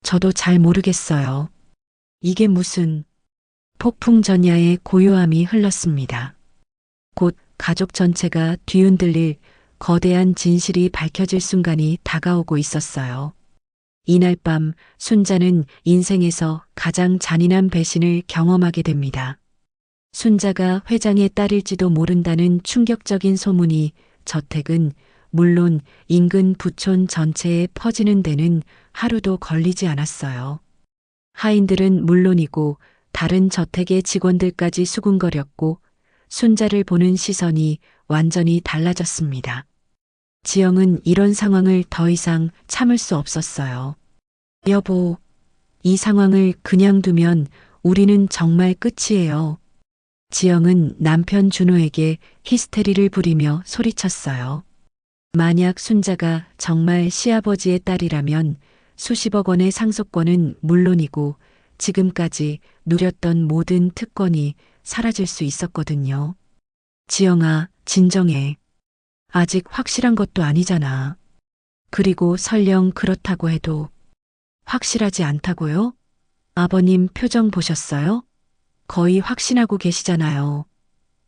C: 저도 잘 모르겠어요. 이게 무슨. 폭풍 전야의 고요함이 흘렀습니다. 곧 가족 전체가 뒤흔들릴 거대한 진실이 밝혀질 순간이 다가오고 있었어요. 이날 밤 순자는 인생에서 가장 잔인한 배신을 경험하게 됩니다. 순자가 회장의 딸일지도 모른다는 충격적인 소문이 저택은 물론 인근 부촌 전체에 퍼지는 데는 하루도 걸리지 않았어요. 하인들은 물론이고 다른 저택의 직원들까지 수군거렸고 순자를 보는 시선이 완전히 달라졌습니다. 지영은 이런 상황을 더 이상 참을 수 없었어요. 여보, 이 상황을 그냥 두면 우리는 정말 끝이에요. 지영은 남편 준호에게 히스테리를 부리며 소리쳤어요. 만약 순자가 정말 시아버지의 딸이라면 수십억 원의 상속권은 물론이고 지금까지 누렸던 모든 특권이 사라질 수 있었거든요. 지영아, 진정해. 아직 확실한 것도 아니잖아. 그리고 설령 그렇다고 해도 확실하지 않다고요? 아버님 표정 보셨어요? 거의 확신하고 계시잖아요.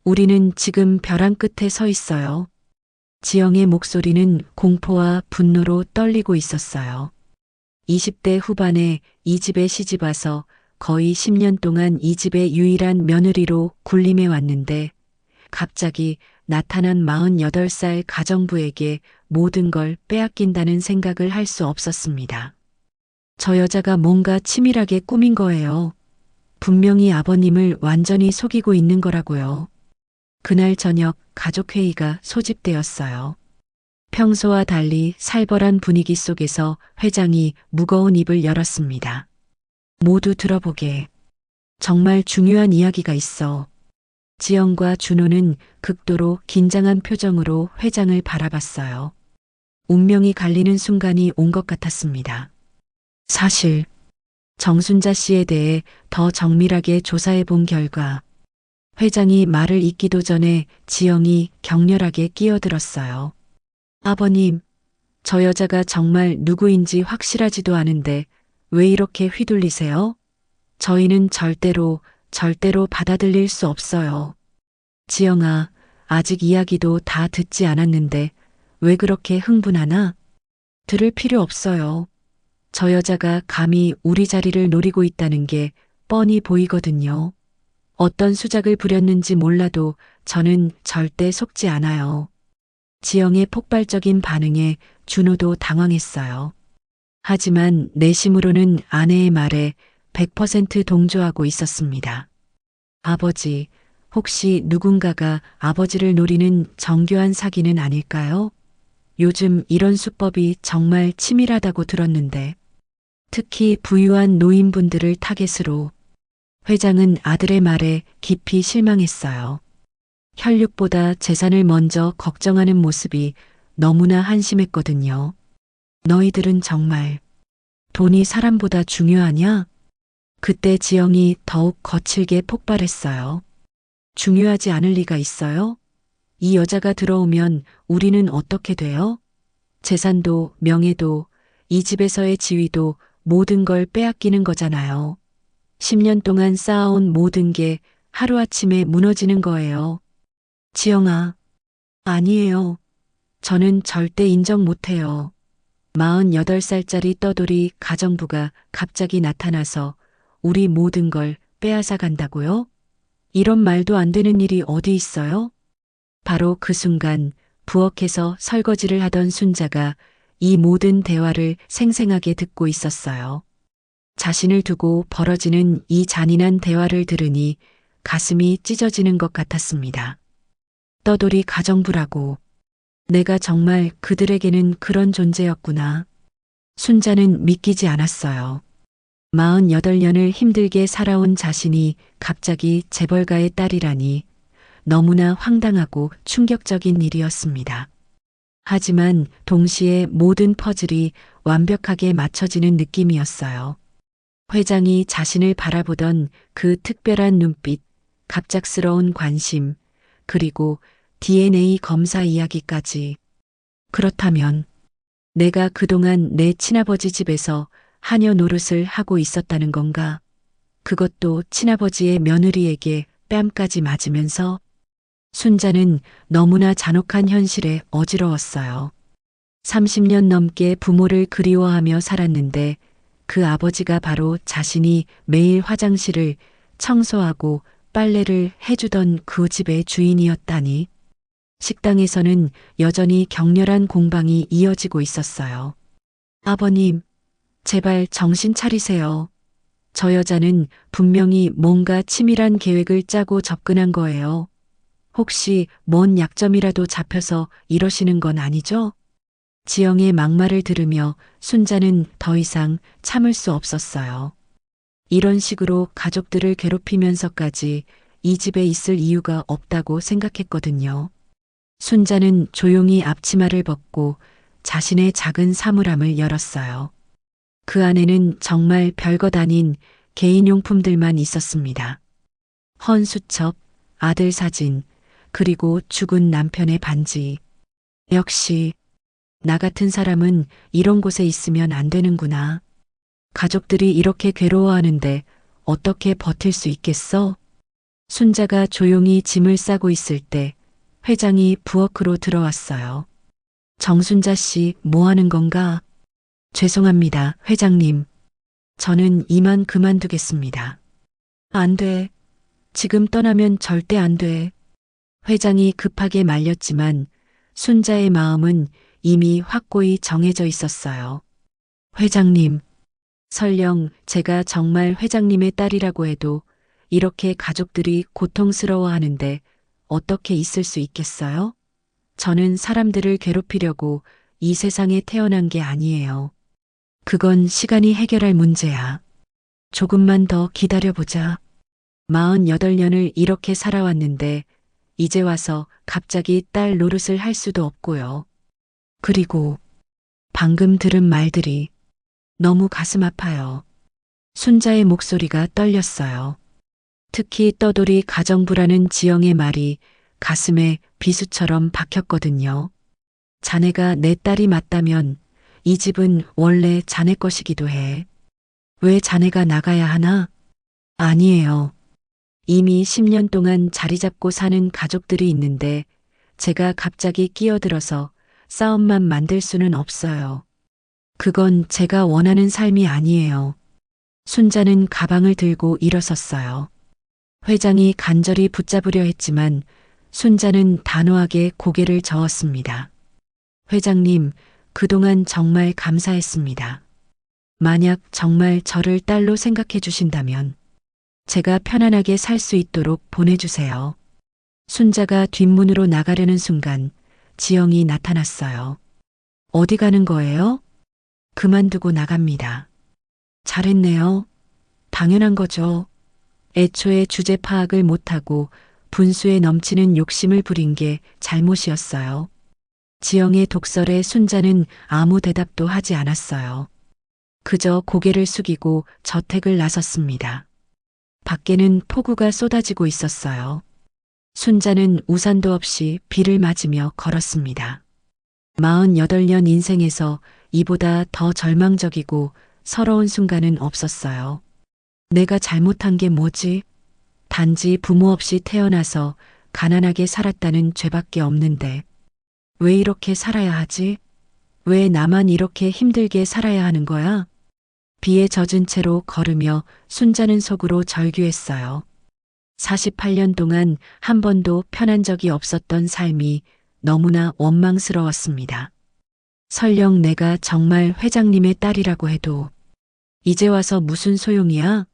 C: 우리는 지금 벼랑 끝에 서 있어요. 지영의 목소리는 공포와 분노로 떨리고 있었어요. 20대 후반에 이 집에 시집 와서 거의 10년 동안 이 집의 유일한 며느리로 군림해 왔는데 갑자기 나타난 48살 가정부에게 모든 걸 빼앗긴다는 생각을 할 수 없었습니다. 저 여자가 뭔가 치밀하게 꾸민 거예요. 분명히 아버님을 완전히 속이고 있는 거라고요. 그날 저녁 가족회의가 소집되었어요. 평소와 달리 살벌한 분위기 속에서 회장이 무거운 입을 열었습니다. 모두 들어보게. 정말 중요한 이야기가 있어. 지영과 준호는 극도로 긴장한 표정으로 회장을 바라봤어요. 운명이 갈리는 순간이 온 것 같았습니다. 사실 정순자 씨에 대해 더 정밀하게 조사해 본 결과 회장이 말을 잇기도 전에 지영이 격렬하게 끼어들었어요. 아버님, 저 여자가 정말 누구인지 확실하지도 않은데 왜 이렇게 휘둘리세요? 저희는 절대로 받아들일 수 없어요. 지영아, 아직 이야기도 다 듣지 않았는데 왜 그렇게 흥분하나? 들을 필요 없어요. 저 여자가 감히 우리 자리를 노리고 있다는 게 뻔히 보이거든요. 어떤 수작을 부렸는지 몰라도 저는 절대 속지 않아요. 지영의 폭발적인 반응에 준호도 당황했어요. 하지만 내심으로는 아내의 말에 100% 동조하고 있었습니다. 아버지, 혹시 누군가가 아버지를 노리는 정교한 사기는 아닐까요? 요즘 이런 수법이 정말 치밀하다고 들었는데, 특히 부유한 노인분들을 타겟으로. 회장은 아들의 말에 깊이 실망했어요. 혈육보다 재산을 먼저 걱정하는 모습이 너무나 한심했거든요. 너희들은 정말 돈이 사람보다 중요하냐? 그때 지영이 더욱 거칠게 폭발했어요. 중요하지 않을 리가 있어요? 이 여자가 들어오면 우리는 어떻게 돼요? 재산도 명예도 이 집에서의 지위도 모든 걸 빼앗기는 거잖아요. 10년 동안 쌓아온 모든 게 하루아침에 무너지는 거예요. 지영아, 아니에요. 저는 절대 인정 못해요. 48살짜리 떠돌이 가정부가 갑자기 나타나서 우리 모든 걸 빼앗아 간다고요? 이런 말도 안 되는 일이 어디 있어요? 바로 그 순간 부엌에서 설거지를 하던 순자가 이 모든 대화를 생생하게 듣고 있었어요. 자신을 두고 벌어지는 이 잔인한 대화를 들으니 가슴이 찢어지는 것 같았습니다. 떠돌이 가정부라고. 내가 정말 그들에게는 그런 존재였구나. 순자는 믿기지 않았어요. 48년을 힘들게 살아온 자신이 갑자기 재벌가의 딸이라니 너무나 황당하고 충격적인 일이었습니다. 하지만 동시에 모든 퍼즐이 완벽하게 맞춰지는 느낌이었어요. 회장이 자신을 바라보던 그 특별한 눈빛, 갑작스러운 관심, 그리고 DNA 검사 이야기까지. 그렇다면 내가 그동안 내 친아버지 집에서 하녀 노릇을 하고 있었다는 건가? 그것도 친아버지의 며느리에게 뺨까지 맞으면서. 순자는 너무나 잔혹한 현실에 어지러웠어요. 30년 넘게 부모를 그리워하며 살았는데 그 아버지가 바로 자신이 매일 화장실을 청소하고 빨래를 해주던 그 집의 주인이었다니. 식당에서는 여전히 격렬한 공방이 이어지고 있었어요. 아버님, 제발 정신 차리세요. 저 여자는 분명히 뭔가 치밀한 계획을 짜고 접근한 거예요. 혹시 뭔 약점이라도 잡혀서 이러시는 건 아니죠? 지영의 막말을 들으며 순자는 더 이상 참을 수 없었어요. 이런 식으로 가족들을 괴롭히면서까지 이 집에 있을 이유가 없다고 생각했거든요. 순자는 조용히 앞치마를 벗고 자신의 작은 사물함을 열었어요. 그 안에는 정말 별것 아닌 개인용품들만 있었습니다. 헌 수첩, 아들 사진, 그리고 죽은 남편의 반지. 역시 나 같은 사람은 이런 곳에 있으면 안 되는구나. 가족들이 이렇게 괴로워하는데 어떻게 버틸 수 있겠어? 순자가 조용히 짐을 싸고 있을 때 회장이 부엌으로 들어왔어요. 정순자 씨, 뭐 하는 건가? 죄송합니다, 회장님. 저는 이만 그만두겠습니다. 안 돼. 지금 떠나면 절대 안 돼. 회장이 급하게 말렸지만 순자의 마음은 이미 확고히 정해져 있었어요. 회장님, 설령 제가 정말 회장님의 딸이라고 해도 이렇게 가족들이 고통스러워하는데 어떻게 있을 수 있겠어요? 저는 사람들을 괴롭히려고 이 세상에 태어난 게 아니에요. 그건 시간이 해결할 문제야. 조금만 더 기다려보자. 48년을 이렇게 살아왔는데 이제 와서 갑자기 딸 노릇을 할 수도 없고요. 그리고 방금 들은 말들이 너무 가슴 아파요. 순자의 목소리가 떨렸어요. 특히 떠돌이 가정부라는 지영의 말이 가슴에 비수처럼 박혔거든요. 자네가 내 딸이 맞다면 이 집은 원래 자네 것이기도 해. 왜 자네가 나가야 하나? 아니에요. 이미 10년 동안 자리 잡고 사는 가족들이 있는데 제가 갑자기 끼어들어서 싸움만 만들 수는 없어요. 그건 제가 원하는 삶이 아니에요. 순자는 가방을 들고 일어섰어요. 회장이 간절히 붙잡으려 했지만 순자는 단호하게 고개를 저었습니다. 회장님, 그동안 정말 감사했습니다. 만약 정말 저를 딸로 생각해 주신다면 제가 편안하게 살 수 있도록 보내주세요. 순자가 뒷문으로 나가려는 순간 지영이 나타났어요. 어디 가는 거예요? 그만두고 나갑니다. 잘했네요. 당연한 거죠. 애초에 주제 파악을 못하고 분수에 넘치는 욕심을 부린 게 잘못이었어요. 지영의 독설에 순자는 아무 대답도 하지 않았어요. 그저 고개를 숙이고 저택을 나섰습니다. 밖에는 폭우가 쏟아지고 있었어요. 순자는 우산도 없이 비를 맞으며 걸었습니다. 48년 인생에서 이보다 더 절망적이고 서러운 순간은 없었어요. 내가 잘못한 게 뭐지? 단지 부모 없이 태어나서 가난하게 살았다는 죄밖에 없는데 왜 이렇게 살아야 하지? 왜 나만 이렇게 힘들게 살아야 하는 거야? 비에 젖은 채로 걸으며 순자는 속으로 절규했어요. 48년 동안 한 번도 편한 적이 없었던 삶이 너무나 원망스러웠습니다. 설령 내가 정말 회장님의 딸이라고 해도 이제 와서 무슨 소용이야?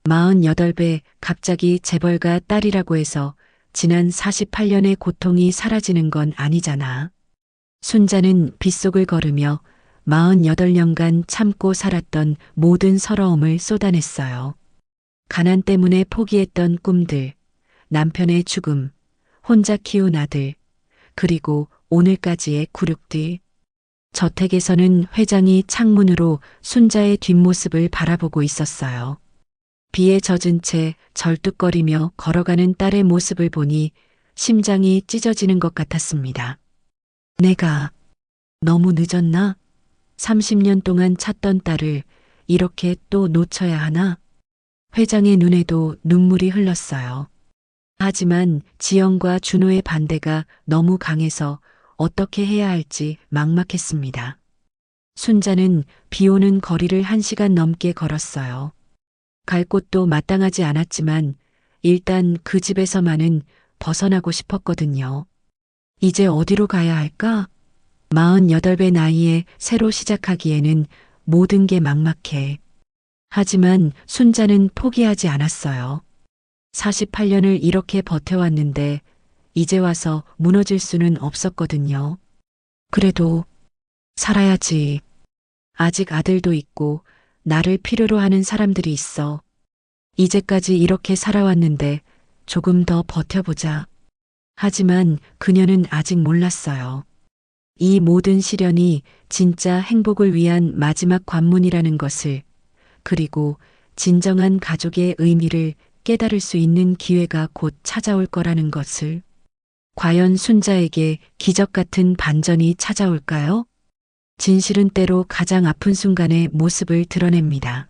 C: 48배 갑자기 재벌가 딸이라고 해서 지난 48년의 고통이 사라지는 건 아니잖아. 순자는 빗속을 걸으며 48년간 참고 살았던 모든 서러움을 쏟아냈어요. 가난 때문에 포기했던 꿈들, 남편의 죽음, 혼자 키운 아들, 그리고 오늘까지의 굴욕들. 저택에서는 회장이 창문으로 순자의 뒷모습을 바라보고 있었어요. 비에 젖은 채 절뚝거리며 걸어가는 딸의 모습을 보니 심장이 찢어지는 것 같았습니다. 내가 너무 늦었나? 30년 동안 찾던 딸을 이렇게 또 놓쳐야 하나? 회장의 눈에도 눈물이 흘렀어요. 하지만 지영과 준호의 반대가 너무 강해서 어떻게 해야 할지 막막했습니다. 순자는 비 오는 거리를 1시간 넘게 걸었어요. 갈 곳도 마땅하지 않았지만 일단 그 집에서만은 벗어나고 싶었거든요. 이제 어디로 가야 할까? 48배 나이에 새로 시작하기에는 모든 게 막막해. 하지만 순자는 포기하지 않았어요. 48년을 이렇게 버텨왔는데 이제 와서 무너질 수는 없었거든요. 그래도 살아야지. 아직 아들도 있고 나를 필요로 하는 사람들이 있어. 이제까지 이렇게 살아왔는데 조금 더 버텨보자. 하지만 그녀는 아직 몰랐어요. 이 모든 시련이 진짜 행복을 위한 마지막 관문이라는 것을, 그리고 진정한 가족의 의미를 깨달을 수 있는 기회가 곧 찾아올 거라는 것을. 과연 순자에게 기적 같은 반전이 찾아올까요? 진실은 때로 가장 아픈 순간의 모습을 드러냅니다.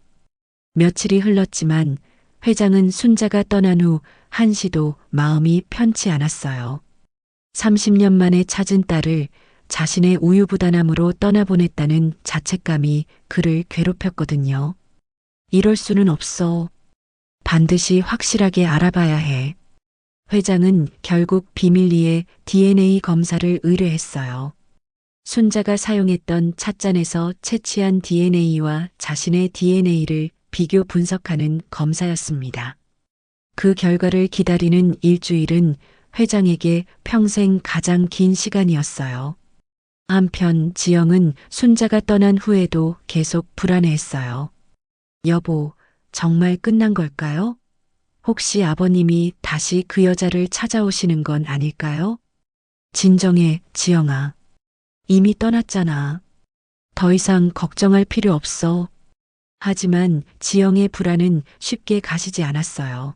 C: 며칠이 흘렀지만 회장은 순자가 떠난 후 한시도 마음이 편치 않았어요. 30년 만에 찾은 딸을 자신의 우유부단함으로 떠나보냈다는 자책감이 그를 괴롭혔거든요. 이럴 수는 없어. 반드시 확실하게 알아봐야 해. 회장은 결국 비밀리에 DNA 검사를 의뢰했어요. 순자가 사용했던 찻잔에서 채취한 DNA와 자신의 DNA를 비교 분석하는 검사였습니다. 그 결과를 기다리는 일주일은 회장에게 평생 가장 긴 시간이었어요. 한편 지영은 순자가 떠난 후에도 계속 불안해했어요. 여보, 정말 끝난 걸까요? 혹시 아버님이 다시 그 여자를 찾아오시는 건 아닐까요? 진정해, 지영아. 이미 떠났잖아. 더 이상 걱정할 필요 없어. 하지만 지영의 불안은 쉽게 가시지 않았어요.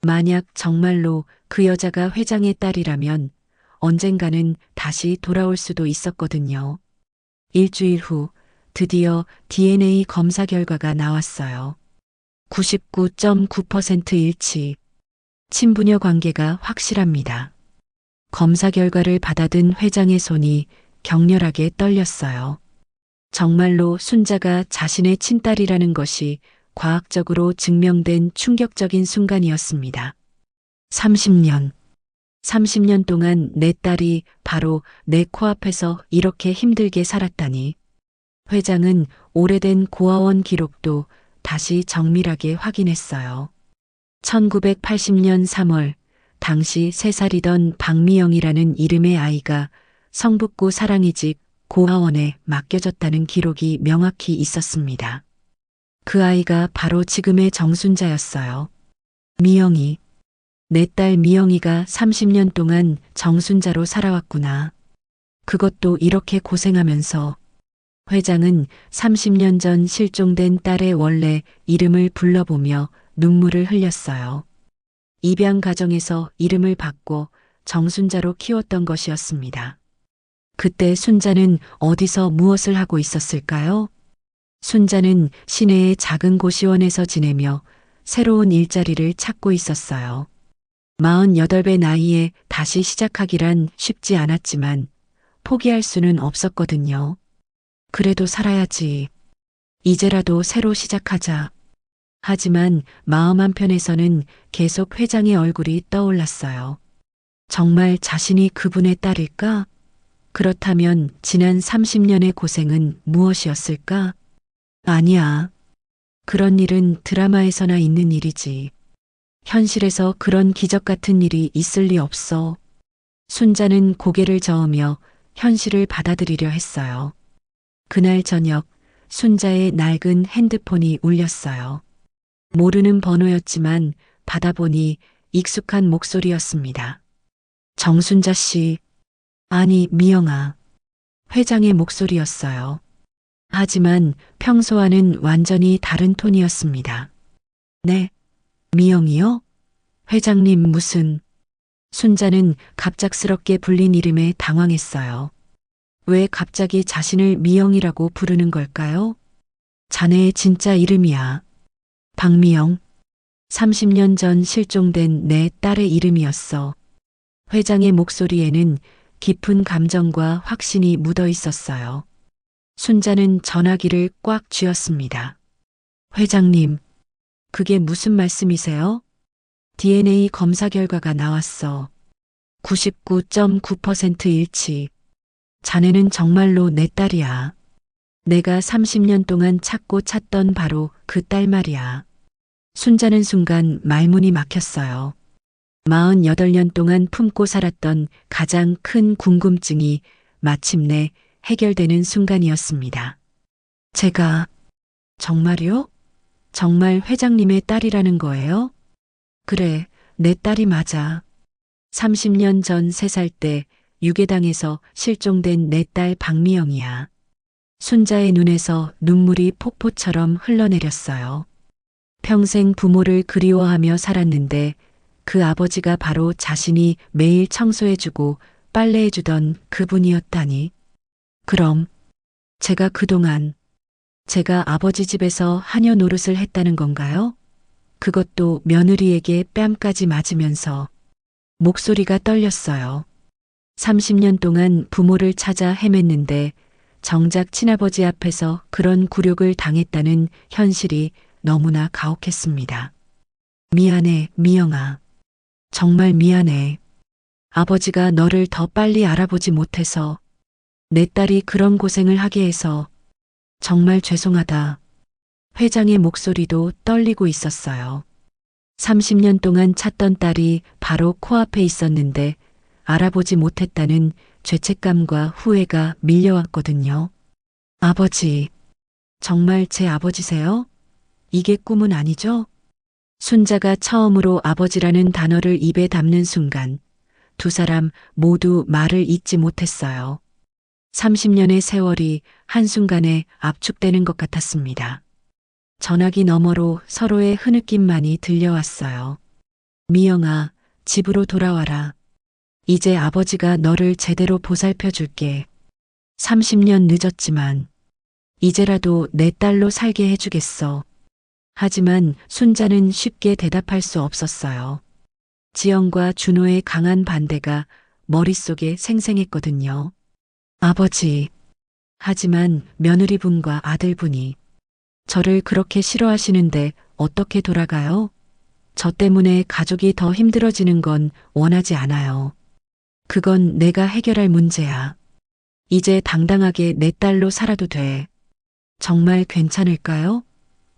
C: 만약 정말로 그 여자가 회장의 딸이라면 언젠가는 다시 돌아올 수도 있었거든요. 일주일 후 드디어 DNA 검사 결과가 나왔어요. 99.9% 일치. 친부녀 관계가 확실합니다. 검사 결과를 받아든 회장의 손이 격렬하게 떨렸어요. 정말로 순자가 자신의 친딸이라는 것이 과학적으로 증명된 충격적인 순간이었습니다. 30년 동안 내 딸이 바로 내 코앞에서 이렇게 힘들게 살았다니. 회장은 오래된 고아원 기록도 다시 정밀하게 확인했어요. 1980년 3월, 당시 3살이던 박미영이라는 이름의 아이가 성북구 사랑이 집 고아원에 맡겨졌다는 기록이 명확히 있었습니다. 그 아이가 바로 지금의 정순자였어요. 미영이. 내 딸 미영이가 30년 동안 정순자로 살아왔구나. 그것도 이렇게 고생하면서. 회장은 30년 전 실종된 딸의 원래 이름을 불러보며 눈물을 흘렸어요. 입양 가정에서 이름을 바꿔 정순자로 키웠던 것이었습니다. 그때 순자는 어디서 무엇을 하고 있었을까요? 순자는 시내의 작은 고시원에서 지내며 새로운 일자리를 찾고 있었어요. 48배 나이에 다시 시작하기란 쉽지 않았지만 포기할 수는 없었거든요. 그래도 살아야지. 이제라도 새로 시작하자. 하지만 마음 한편에서는 계속 회장의 얼굴이 떠올랐어요. 정말 자신이 그분의 딸일까? 그렇다면 지난 30년의 고생은 무엇이었을까? 아니야. 그런 일은 드라마에서나 있는 일이지. 현실에서 그런 기적 같은 일이 있을 리 없어. 순자는 고개를 저으며 현실을 받아들이려 했어요. 그날 저녁 순자의 낡은 핸드폰이 울렸어요. 모르는 번호였지만 받아보니 익숙한 목소리였습니다. 정순자 씨, 아니 미영아. 회장의 목소리였어요. 하지만 평소와는 완전히 다른 톤이었습니다. 네, 미영이요? 회장님 무슨... 순자는 갑작스럽게 불린 이름에 당황했어요. 왜 갑자기 자신을 미영이라고 부르는 걸까요? 자네의 진짜 이름이야. 박미영. 30년 전 실종된 내 딸의 이름이었어. 회장의 목소리에는 깊은 감정과 확신이 묻어 있었어요. 순자는 전화기를 꽉 쥐었습니다. 회장님, 그게 무슨 말씀이세요? DNA 검사 결과가 나왔어. 99.9% 일치. 자네는 정말로 내 딸이야. 내가 30년 동안 찾고 찾던 바로 그 딸 말이야. 순자는 순간 말문이 막혔어요. 48년 동안 품고 살았던 가장 큰 궁금증이 마침내 해결되는 순간이었습니다. 제가 정말요? 정말 회장님의 딸이라는 거예요? 그래, 내 딸이 맞아. 30년 전 3살 때 유괴당해서 실종된 내 딸 박미영이야. 순자의 눈에서 눈물이 폭포처럼 흘러내렸어요. 평생 부모를 그리워하며 살았는데 그 아버지가 바로 자신이 매일 청소해주고 빨래해주던 그분이었다니. 그럼 제가 그동안 제가 아버지 집에서 하녀 노릇을 했다는 건가요? 그것도 며느리에게 뺨까지 맞으면서. 목소리가 떨렸어요. 30년 동안 부모를 찾아 헤맸는데 정작 친아버지 앞에서 그런 굴욕을 당했다는 현실이 너무나 가혹했습니다. 미안해, 미영아. 정말 미안해. 아버지가 너를 더 빨리 알아보지 못해서 내 딸이 그런 고생을 하게 해서 정말 죄송하다. 회장의 목소리도 떨리고 있었어요. 30년 동안 찾던 딸이 바로 코앞에 있었는데 알아보지 못했다는 죄책감과 후회가 밀려왔거든요. 아버지, 정말 제 아버지세요? 이게 꿈은 아니죠? 순자가 처음으로 아버지라는 단어를 입에 담는 순간 두 사람 모두 말을 잇지 못했어요. 30년의 세월이 한순간에 압축되는 것 같았습니다. 전화기 너머로 서로의 흐느낌만이 들려왔어요. 미영아, 집으로 돌아와라. 이제 아버지가 너를 제대로 보살펴 줄게. 30년 늦었지만 이제라도 내 딸로 살게 해주겠어. 하지만 순자는 쉽게 대답할 수 없었어요. 지영과 준호의 강한 반대가 머릿속에 생생했거든요. 아버지. 하지만 며느리분과 아들분이 저를 그렇게 싫어하시는데 어떻게 돌아가요? 저 때문에 가족이 더 힘들어지는 건 원하지 않아요. 그건 내가 해결할 문제야. 이제 당당하게 내 딸로 살아도 돼. 정말 괜찮을까요?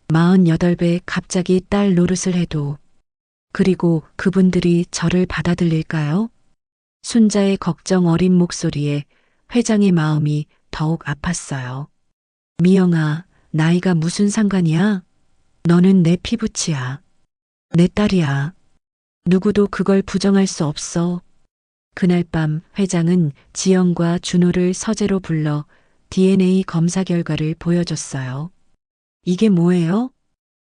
C: 48배 갑자기 딸 노릇을 해도. 그리고 그분들이 저를 받아들일까요? 순자의 걱정 어린 목소리에 회장의 마음이 더욱 아팠어요. 미영아, 나이가 무슨 상관이야? 너는 내 피부치야. 내 딸이야. 누구도 그걸 부정할 수 없어. 그날 밤 회장은 지영과 준호를 서재로 불러 DNA 검사 결과를 보여줬어요. 이게 뭐예요?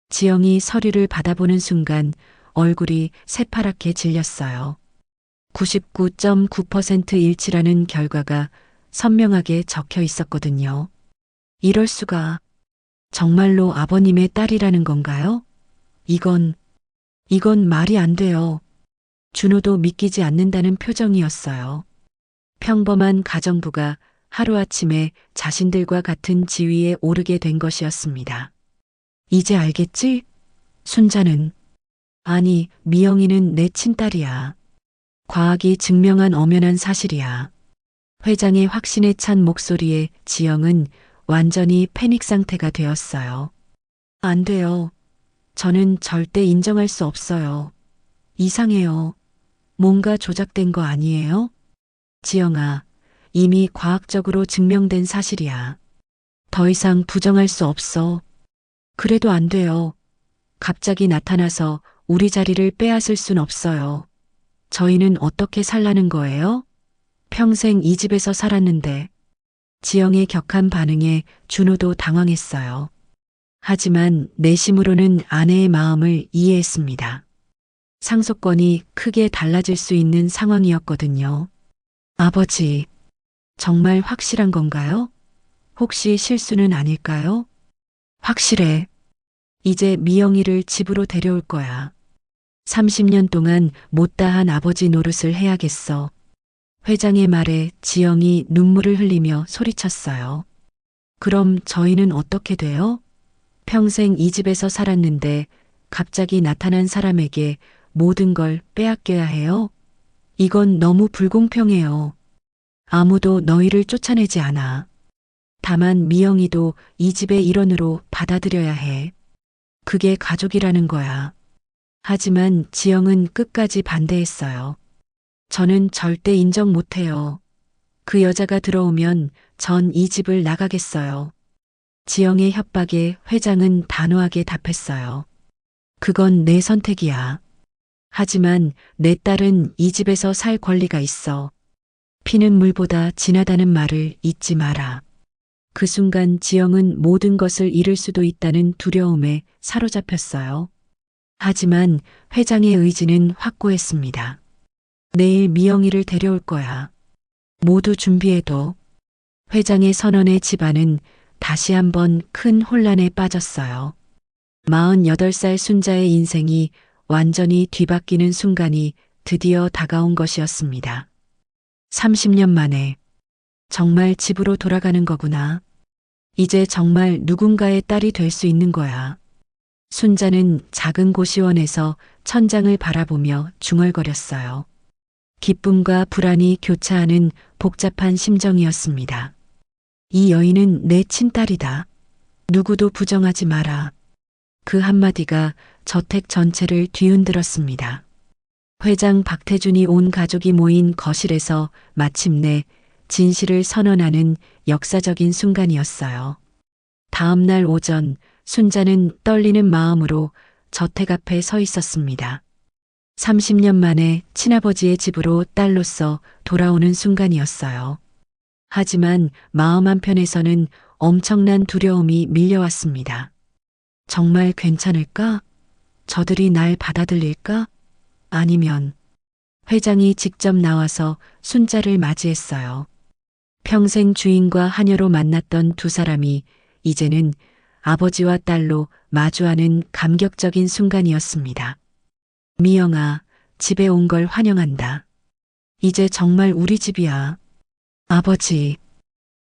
C: 지영이 서류를 받아보는 순간 얼굴이 새파랗게 질렸어요. 99.9% 일치라는 결과가 선명하게 적혀 있었거든요. 이럴 수가. 정말로 아버님의 딸이라는 건가요? 이건 말이 안 돼요. 준호도 믿기지 않는다는 표정이었어요. 평범한 가정부가 하루아침에 자신들과 같은 지위에 오르게 된 것이었습니다. 이제 알겠지? 순자는. 아니, 미영이는 내 친딸이야. 과학이 증명한 엄연한 사실이야. 회장의 확신에 찬 목소리에 지영은 완전히 패닉 상태가 되었어요. 안 돼요. 저는 절대 인정할 수 없어요. 이상해요. 뭔가 조작된 거 아니에요? 지영아, 이미 과학적으로 증명된 사실이야. 더 이상 부정할 수 없어. 그래도 안 돼요. 갑자기 나타나서 우리 자리를 빼앗을 순 없어요. 저희는 어떻게 살라는 거예요? 평생 이 집에서 살았는데. 지영의 격한 반응에 준호도 당황했어요. 하지만 내심으로는 아내의 마음을 이해했습니다. 상속권이 크게 달라질 수 있는 상황이었거든요. 아버지, 정말 확실한 건가요? 혹시 실수는 아닐까요? 확실해. 이제 미영이를 집으로 데려올 거야. 30년 동안 못다한 아버지 노릇을 해야겠어. 회장의 말에 지영이 눈물을 흘리며 소리쳤어요. 그럼 저희는 어떻게 돼요? 평생 이 집에서 살았는데 갑자기 나타난 사람에게 모든 걸 빼앗겨야 해요? 이건 너무 불공평해요. 아무도 너희를 쫓아내지 않아. 다만 미영이도 이 집의 일원으로 받아들여야 해. 그게 가족이라는 거야. 하지만 지영은 끝까지 반대했어요. 저는 절대 인정 못해요. 그 여자가 들어오면 전 이 집을 나가겠어요. 지영의 협박에 회장은 단호하게 답했어요. 그건 내 선택이야. 하지만 내 딸은 이 집에서 살 권리가 있어. 피는 물보다 진하다는 말을 잊지 마라. 그 순간 지영은 모든 것을 잃을 수도 있다는 두려움에 사로잡혔어요. 하지만 회장의 의지는 확고했습니다. 내일 미영이를 데려올 거야. 모두 준비해둬. 회장의 선언에 집안은 다시 한번 큰 혼란에 빠졌어요. 48살 순자의 인생이 완전히 뒤바뀌는 순간이 드디어 다가온 것이었습니다. 30년 만에 정말 집으로 돌아가는 거구나. 이제 정말 누군가의 딸이 될 수 있는 거야. 순자는 작은 고시원에서 천장을 바라보며 중얼거렸어요. 기쁨과 불안이 교차하는 복잡한 심정이었습니다. 이 여인은 내 친딸이다. 누구도 부정하지 마라. 그 한마디가 저택 전체를 뒤흔들었습니다. 회장 박태준이 온 가족이 모인 거실에서 마침내 진실을 선언하는 역사적인 순간이었어요. 다음 날 오전 순자는 떨리는 마음으로 저택 앞에 서 있었습니다. 30년 만에 친아버지의 집으로 딸로서 돌아오는 순간이었어요. 하지만 마음 한편에서는 엄청난 두려움이 밀려왔습니다. 정말 괜찮을까? 저들이 날 받아들일까? 아니면 회장이 직접 나와서 순자를 맞이했어요. 평생 주인과 하녀로 만났던 두 사람이 이제는 아버지와 딸로 마주하는 감격적인 순간이었습니다. 미영아, 집에 온 걸 환영한다. 이제 정말 우리 집이야. 아버지,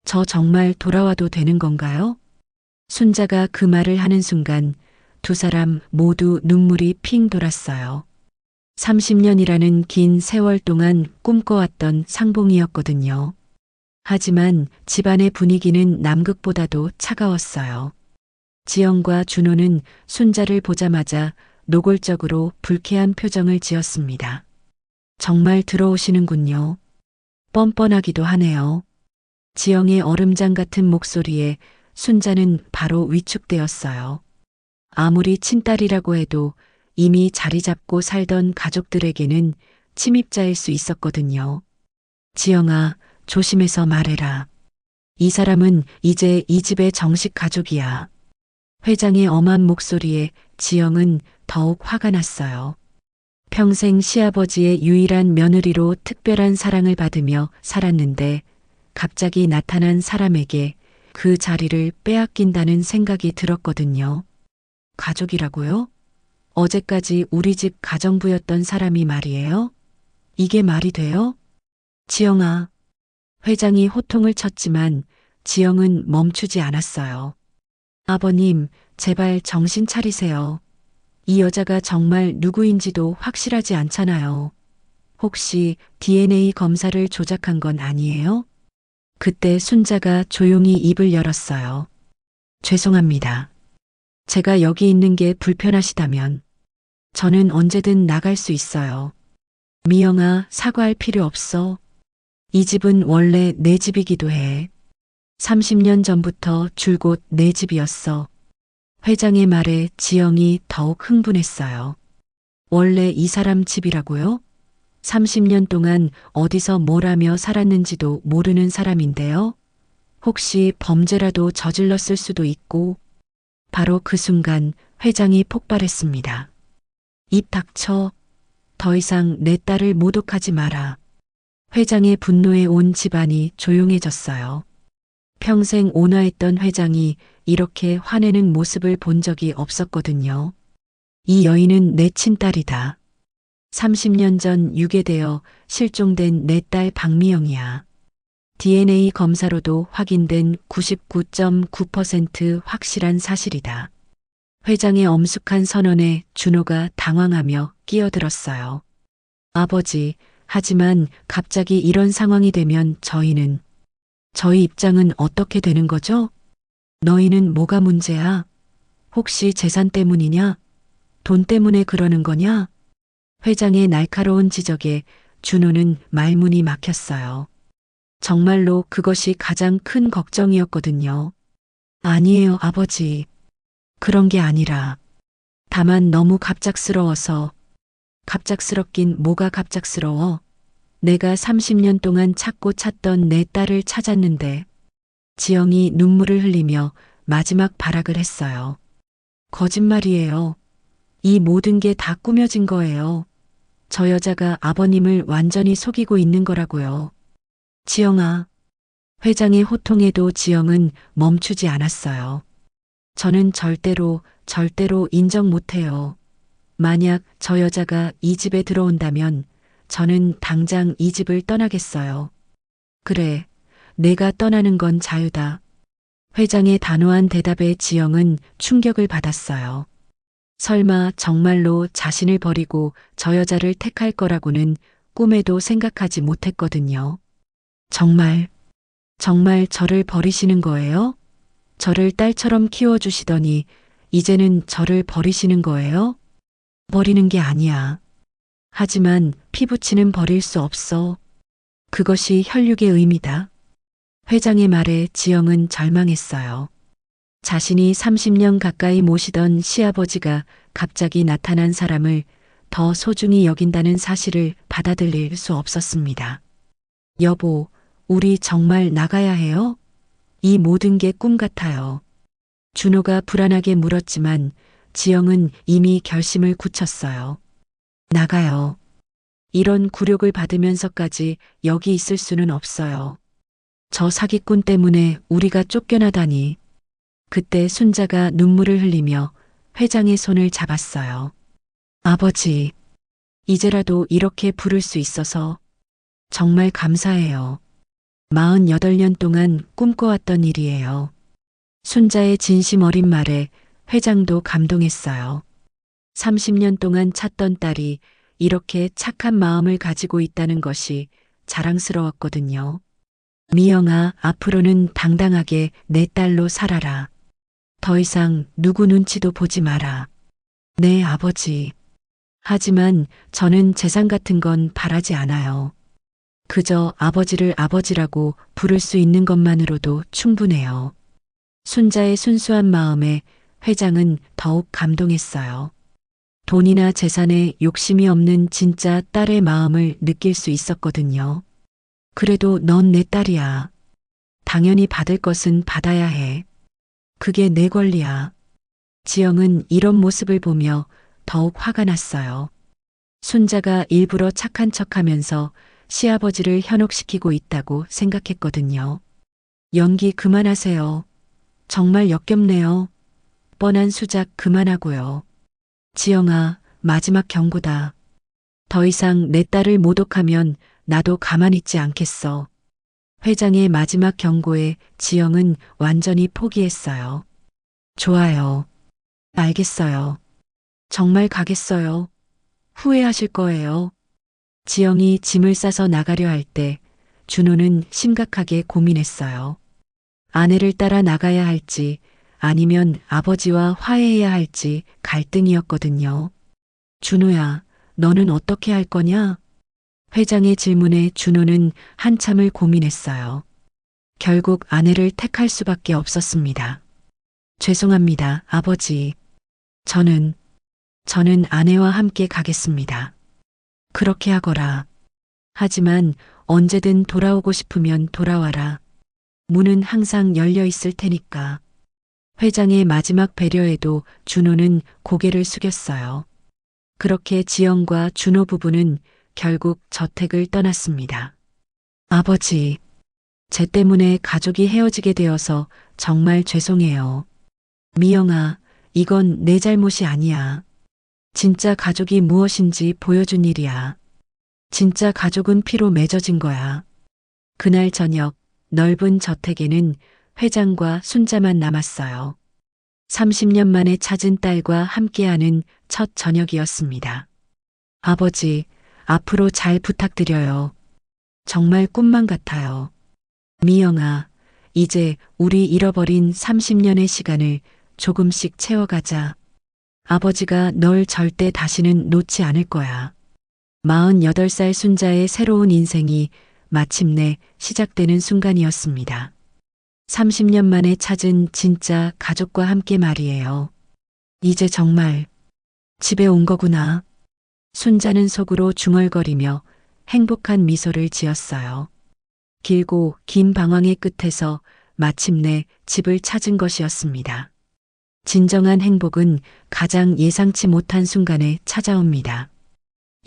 C: 저 정말 돌아와도 되는 건가요? 순자가 그 말을 하는 순간 두 사람 모두 눈물이 핑 돌았어요. 30년이라는 긴 세월 동안 꿈꿔왔던 상봉이었거든요. 하지만 집안의 분위기는 남극보다도 차가웠어요. 지영과 준호는 순자를 보자마자 노골적으로 불쾌한 표정을 지었습니다. 정말 들어오시는군요. 뻔뻔하기도 하네요. 지영의 얼음장 같은 목소리에 순자는 바로 위축되었어요. 아무리 친딸이라고 해도 이미 자리 잡고 살던 가족들에게는 침입자일 수 있었거든요. 지영아, 조심해서 말해라. 이 사람은 이제 이 집의 정식 가족이야. 회장의 엄한 목소리에 지영은 더욱 화가 났어요. 평생 시아버지의 유일한 며느리로 특별한 사랑을 받으며 살았는데 갑자기 나타난 사람에게 그 자리를 빼앗긴다는 생각이 들었거든요. 가족이라고요? 어제까지 우리 집 가정부였던 사람이 말이에요? 이게 말이 돼요? 지영아, 회장이 호통을 쳤지만 지영은 멈추지 않았어요. 아버님, 제발 정신 차리세요. 이 여자가 정말 누구인지도 확실하지 않잖아요. 혹시 DNA 검사를 조작한 건 아니에요? 그때 순자가 조용히 입을 열었어요. 죄송합니다. 제가 여기 있는 게 불편하시다면 저는 언제든 나갈 수 있어요. 미영아, 사과할 필요 없어. 이 집은 원래 내 집이기도 해. 30년 전부터 줄곧 내 집이었어. 회장의 말에 지영이 더욱 흥분했어요. 원래 이 사람 집이라고요? 30년 동안 어디서 뭘 하며 살았는지도 모르는 사람인데요. 혹시 범죄라도 저질렀을 수도 있고. 바로 그 순간 회장이 폭발했습니다. 입 닥쳐. 더 이상 내 딸을 모독하지 마라. 회장의 분노에 온 집안이 조용해졌어요. 평생 온화했던 회장이 이렇게 화내는 모습을 본 적이 없었거든요. 이 여인은 내 친딸이다. 30년 전 유괴되어 실종된 내 딸 박미영이야. DNA 검사로도 확인된 99.9% 확실한 사실이다. 회장의 엄숙한 선언에 준호가 당황하며 끼어들었어요. 아버지, 하지만 갑자기 이런 상황이 되면 저희 입장은 어떻게 되는 거죠? 너희는 뭐가 문제야? 혹시 재산 때문이냐? 돈 때문에 그러는 거냐? 회장의 날카로운 지적에 준호는 말문이 막혔어요. 정말로 그것이 가장 큰 걱정이었거든요. 아니에요, 아버지. 그런 게 아니라 다만 너무 갑작스러워서. 갑작스럽긴 뭐가 갑작스러워. 내가 30년 동안 찾고 찾던 내 딸을 찾았는데. 지영이 눈물을 흘리며 마지막 발악을 했어요. 거짓말이에요. 이 모든 게 다 꾸며진 거예요. 저 여자가 아버님을 완전히 속이고 있는 거라고요. 지영아. 회장의 호통에도 지영은 멈추지 않았어요. 저는 절대로 인정 못해요. 만약 저 여자가 이 집에 들어온다면 저는 당장 이 집을 떠나겠어요. 그래, 내가 떠나는 건 자유다. 회장의 단호한 대답에 지영은 충격을 받았어요. 설마 정말로 자신을 버리고 저 여자를 택할 거라고는 꿈에도 생각하지 못했거든요. 정말 저를 버리시는 거예요? 저를 딸처럼 키워주시더니 이제는 저를 버리시는 거예요? 버리는 게 아니야. 하지만 피부치는 버릴 수 없어. 그것이 혈육의 의미다. 회장의 말에 지영은 절망했어요. 자신이 30년 가까이 모시던 시아버지가 갑자기 나타난 사람을 더 소중히 여긴다는 사실을 받아들일 수 없었습니다. 여보, 우리 정말 나가야 해요? 이 모든 게 꿈 같아요. 준호가 불안하게 물었지만 지영은 이미 결심을 굳혔어요. 나가요. 이런 굴욕을 받으면서까지 여기 있을 수는 없어요. 저 사기꾼 때문에 우리가 쫓겨나다니. 그때 순자가 눈물을 흘리며 회장의 손을 잡았어요. 아버지, 이제라도 이렇게 부를 수 있어서 정말 감사해요. 48년 동안 꿈꿔왔던 일이에요. 순자의 진심 어린 말에 회장도 감동했어요. 30년 동안 찾던 딸이 이렇게 착한 마음을 가지고 있다는 것이 자랑스러웠거든요. 미영아, 앞으로는 당당하게 내 딸로 살아라. 더 이상 누구 눈치도 보지 마라. 네, 아버지. 하지만 저는 재산 같은 건 바라지 않아요. 그저 아버지를 아버지라고 부를 수 있는 것만으로도 충분해요. 순자의 순수한 마음에 회장은 더욱 감동했어요. 돈이나 재산에 욕심이 없는 진짜 딸의 마음을 느낄 수 있었거든요. 그래도 넌 내 딸이야. 당연히 받을 것은 받아야 해. 그게 내 권리야. 지영은 이런 모습을 보며 더욱 화가 났어요. 순자가 일부러 착한 척하면서 시아버지를 현혹시키고 있다고 생각했거든요. 연기 그만하세요. 정말 역겹네요. 뻔한 수작 그만하고요. 지영아, 마지막 경고다. 더 이상 내 딸을 모독하면 나도 가만히 있지 않겠어. 회장의 마지막 경고에 지영은 완전히 포기했어요. 좋아요. 알겠어요. 정말 가겠어요. 후회하실 거예요. 지영이 짐을 싸서 나가려 할 때 준호는 심각하게 고민했어요. 아내를 따라 나가야 할지 아니면 아버지와 화해해야 할지 갈등이었거든요. 준호야, 너는 어떻게 할 거냐? 회장의 질문에 준호는 한참을 고민했어요. 결국 아내를 택할 수밖에 없었습니다. 죄송합니다, 아버지. 저는 아내와 함께 가겠습니다. 그렇게 하거라. 하지만 언제든 돌아오고 싶으면 돌아와라. 문은 항상 열려 있을 테니까. 회장의 마지막 배려에도 준호는 고개를 숙였어요. 그렇게 지영과 준호 부부는 결국 저택을 떠났습니다. 아버지, 제 때문에 가족이 헤어지게 되어서 정말 죄송해요. 미영아, 이건 내 잘못이 아니야. 진짜 가족이 무엇인지 보여준 일이야. 진짜 가족은 피로 맺어진 거야. 그날 저녁 넓은 저택에는 회장과 순자만 남았어요. 30년 만에 찾은 딸과 함께하는 첫 저녁이었습니다. 아버지, 앞으로 잘 부탁드려요. 정말 꿈만 같아요. 미영아, 이제 우리 잃어버린 30년의 시간을 조금씩 채워가자. 아버지가 널 절대 다시는 놓지 않을 거야. 48살 순자의 새로운 인생이 마침내 시작되는 순간이었습니다. 30년 만에 찾은 진짜 가족과 함께 말이에요. 이제 정말 집에 온 거구나. 순자는 속으로 중얼거리며 행복한 미소를 지었어요. 길고 긴 방황의 끝에서 마침내 집을 찾은 것이었습니다. 진정한 행복은 가장 예상치 못한 순간에 찾아옵니다.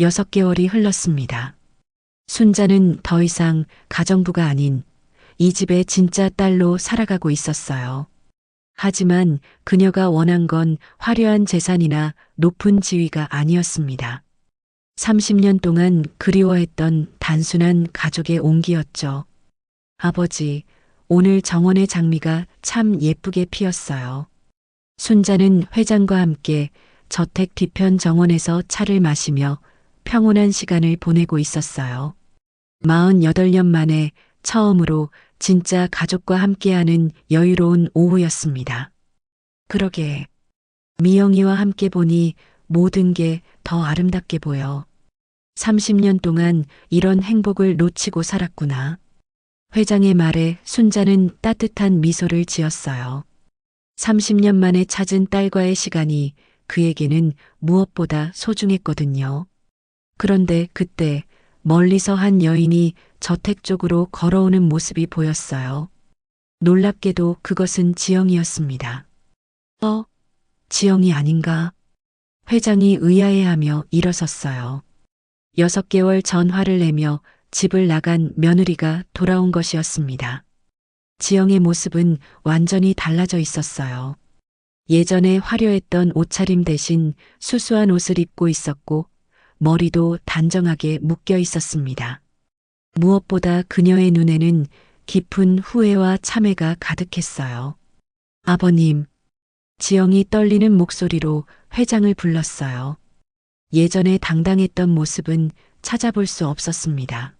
C: 6개월이 흘렀습니다. 순자는 더 이상 가정부가 아닌 이 집의 진짜 딸로 살아가고 있었어요. 하지만 그녀가 원한 건 화려한 재산이나 높은 지위가 아니었습니다. 30년 동안 그리워했던 단순한 가족의 온기였죠. 아버지, 오늘 정원의 장미가 참 예쁘게 피었어요. 순자는 회장과 함께 저택 뒤편 정원에서 차를 마시며 평온한 시간을 보내고 있었어요. 48년 만에 처음으로 진짜 가족과 함께하는 여유로운 오후였습니다. 그러게, 미영이와 함께 보니 모든 게 더 아름답게 보여. 30년 동안 이런 행복을 놓치고 살았구나. 회장의 말에 순자는 따뜻한 미소를 지었어요. 30년 만에 찾은 딸과의 시간이 그에게는 무엇보다 소중했거든요. 그런데 그때 멀리서 한 여인이 저택 쪽으로 걸어오는 모습이 보였어요. 놀랍게도 그것은 지영이었습니다. 지영이 아닌가? 회장이 의아해하며 일어섰어요. 6개월 전 화를 내며 집을 나간 며느리가 돌아온 것이었습니다. 지영의 모습은 완전히 달라져 있었어요. 예전에 화려했던 옷차림 대신 수수한 옷을 입고 있었고 머리도 단정하게 묶여 있었습니다. 무엇보다 그녀의 눈에는 깊은 후회와 참회가 가득했어요. 아버님, 지영이 떨리는 목소리로 회장을 불렀어요. 예전에 당당했던 모습은 찾아볼 수 없었습니다.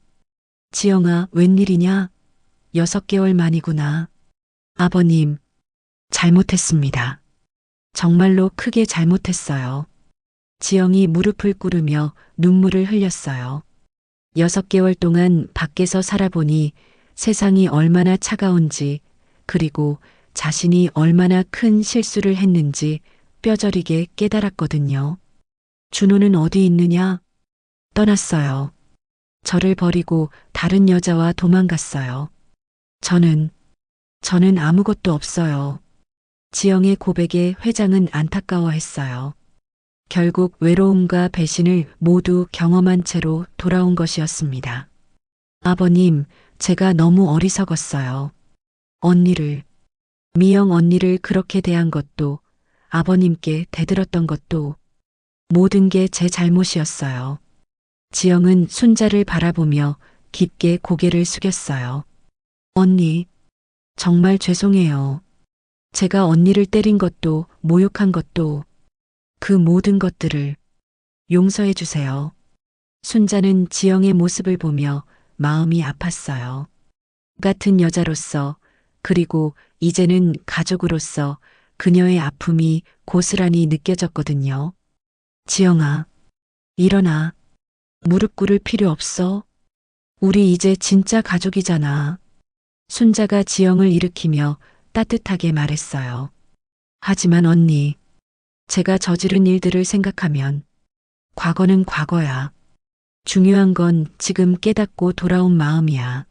C: 지영아, 웬일이냐? 6개월 만이구나. 아버님, 잘못했습니다. 정말로 크게 잘못했어요. 지영이 무릎을 꿇으며 눈물을 흘렸어요. 6개월 동안 밖에서 살아보니 세상이 얼마나 차가운지, 그리고 자신이 얼마나 큰 실수를 했는지 뼈저리게 깨달았거든요. 준호는 어디 있느냐? 떠났어요. 저를 버리고 다른 여자와 도망갔어요. 저는 아무것도 없어요. 지영의 고백에 회장은 안타까워했어요. 결국 외로움과 배신을 모두 경험한 채로 돌아온 것이었습니다. 아버님, 제가 너무 어리석었어요. 미영 언니를 그렇게 대한 것도, 아버님께 대들었던 것도 모든 게 제 잘못이었어요. 지영은 순자를 바라보며 깊게 고개를 숙였어요. 언니, 정말 죄송해요. 제가 언니를 때린 것도, 모욕한 것도, 그 모든 것들을 용서해 주세요. 순자는 지영의 모습을 보며 마음이 아팠어요. 같은 여자로서, 그리고 이제는 가족으로서 그녀의 아픔이 고스란히 느껴졌거든요. 지영아, 일어나. 무릎 꿇을 필요 없어. 우리 이제 진짜 가족이잖아. 순자가 지영을 일으키며 따뜻하게 말했어요. 하지만 언니, 제가 저지른 일들을 생각하면 과거는 과거야. 중요한 건 지금 깨닫고 돌아온 마음이야.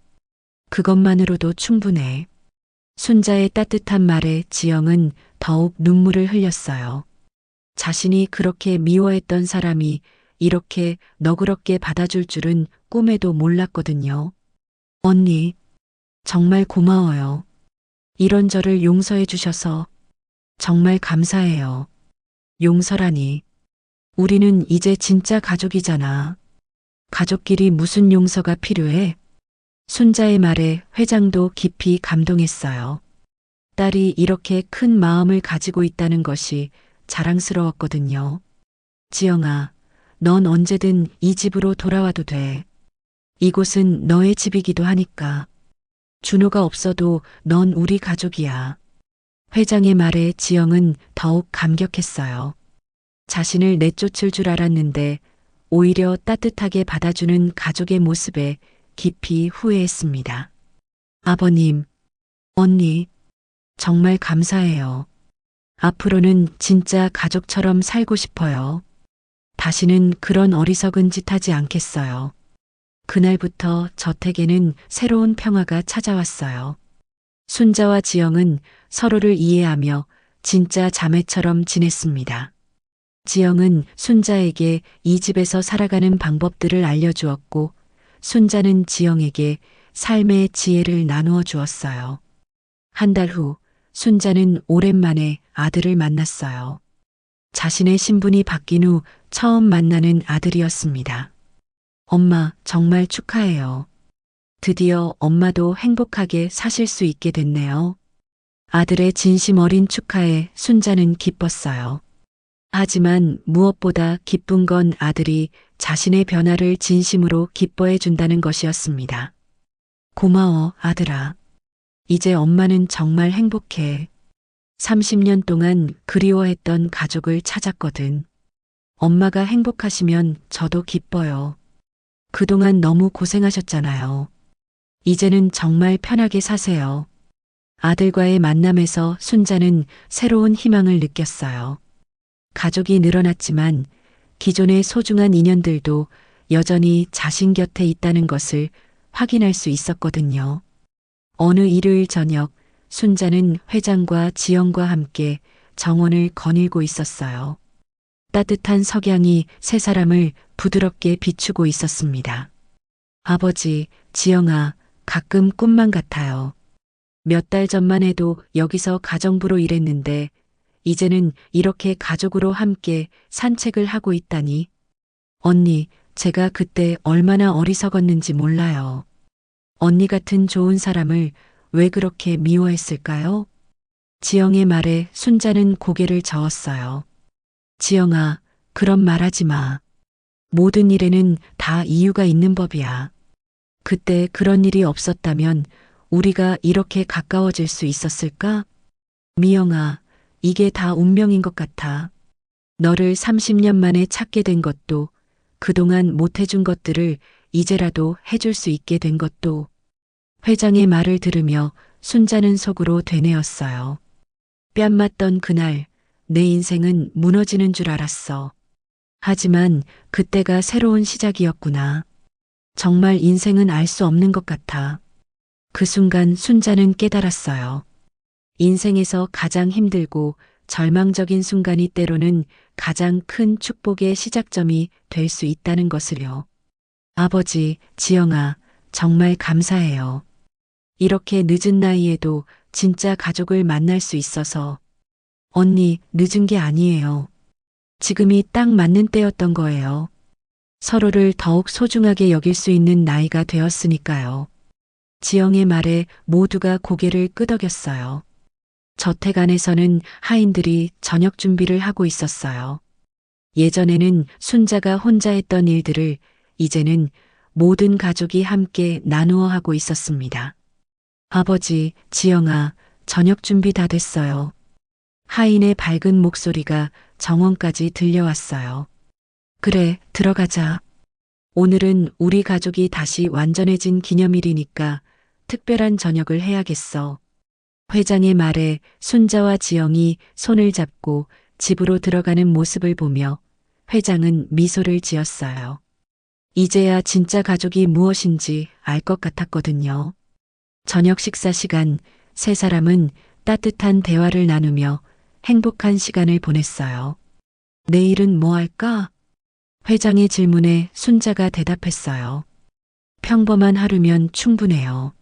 C: 그것만으로도 충분해. 순자의 따뜻한 말에 지영은 더욱 눈물을 흘렸어요. 자신이 그렇게 미워했던 사람이 이렇게 너그럽게 받아줄 줄은 꿈에도 몰랐거든요. 언니, 정말 고마워요. 이런 저를 용서해 주셔서 정말 감사해요. 용서라니. 우리는 이제 진짜 가족이잖아. 가족끼리 무슨 용서가 필요해? 순자의 말에 회장도 깊이 감동했어요. 딸이 이렇게 큰 마음을 가지고 있다는 것이 자랑스러웠거든요. 지영아, 넌 언제든 이 집으로 돌아와도 돼. 이곳은 너의 집이기도 하니까. 준호가 없어도 넌 우리 가족이야. 회장의 말에 지영은 더욱 감격했어요. 자신을 내쫓을 줄 알았는데 오히려 따뜻하게 받아주는 가족의 모습에 깊이 후회했습니다. 아버님, 언니, 정말 감사해요. 앞으로는 진짜 가족처럼 살고 싶어요. 다시는 그런 어리석은 짓 하지 않겠어요. 그날부터 저택에는 새로운 평화가 찾아왔어요. 순자와 지영은 서로를 이해하며 진짜 자매처럼 지냈습니다. 지영은 순자에게 이 집에서 살아가는 방법들을 알려주었고, 순자는 지영에게 삶의 지혜를 나누어 주었어요. 한 달 후, 순자는 오랜만에 아들을 만났어요. 자신의 신분이 바뀐 후 처음 만나는 아들이었습니다. 엄마, 정말 축하해요. 드디어 엄마도 행복하게 사실 수 있게 됐네요. 아들의 진심 어린 축하에 순자는 기뻤어요. 하지만 무엇보다 기쁜 건 아들이 자신의 변화를 진심으로 기뻐해 준다는 것이었습니다. 고마워, 아들아. 이제 엄마는 정말 행복해. 30년 동안 그리워했던 가족을 찾았거든. 엄마가 행복하시면 저도 기뻐요. 그동안 너무 고생하셨잖아요. 이제는 정말 편하게 사세요. 아들과의 만남에서 순자는 새로운 희망을 느꼈어요. 가족이 늘어났지만 기존의 소중한 인연들도 여전히 자신 곁에 있다는 것을 확인할 수 있었거든요. 어느 일요일 저녁, 순자는 회장과 지영과 함께 정원을 거닐고 있었어요. 따뜻한 석양이 세 사람을 부드럽게 비추고 있었습니다. 아버지, 지영아, 가끔 꿈만 같아요. 몇 달 전만 해도 여기서 가정부로 일했는데 이제는 이렇게 가족으로 함께 산책을 하고 있다니. 언니, 제가 그때 얼마나 어리석었는지 몰라요. 언니 같은 좋은 사람을 왜 그렇게 미워했을까요? 지영의 말에 순자는 고개를 저었어요. 지영아, 그런 말 하지 마. 모든 일에는 다 이유가 있는 법이야. 그때 그런 일이 없었다면 우리가 이렇게 가까워질 수 있었을까? 미영아, 이게 다 운명인 것 같아. 너를 30년 만에 찾게 된 것도, 그동안 못해준 것들을 이제라도 해줄 수 있게 된 것도. 회장의 말을 들으며 순자는 속으로 되뇌었어요. 뺨 맞던 그날, 내 인생은 무너지는 줄 알았어. 하지만 그때가 새로운 시작이었구나. 정말 인생은 알 수 없는 것 같아. 그 순간 순자는 깨달았어요. 인생에서 가장 힘들고 절망적인 순간이 때로는 가장 큰 축복의 시작점이 될 수 있다는 것을요. 아버지, 지영아, 정말 감사해요. 이렇게 늦은 나이에도 진짜 가족을 만날 수 있어서. 언니, 늦은 게 아니에요. 지금이 딱 맞는 때였던 거예요. 서로를 더욱 소중하게 여길 수 있는 나이가 되었으니까요. 지영의 말에 모두가 고개를 끄덕였어요. 저택 안에서는 하인들이 저녁 준비를 하고 있었어요. 예전에는 순자가 혼자 했던 일들을 이제는 모든 가족이 함께 나누어 하고 있었습니다. 아버지, 지영아, 저녁 준비 다 됐어요. 하인의 밝은 목소리가 정원까지 들려왔어요. 그래, 들어가자. 오늘은 우리 가족이 다시 완전해진 기념일이니까 특별한 저녁을 해야겠어. 회장의 말에 순자와 지영이 손을 잡고 집으로 들어가는 모습을 보며 회장은 미소를 지었어요. 이제야 진짜 가족이 무엇인지 알 것 같았거든요. 저녁 식사 시간, 세 사람은 따뜻한 대화를 나누며 행복한 시간을 보냈어요. 내일은 뭐 할까? 회장의 질문에 순자가 대답했어요. 평범한 하루면 충분해요.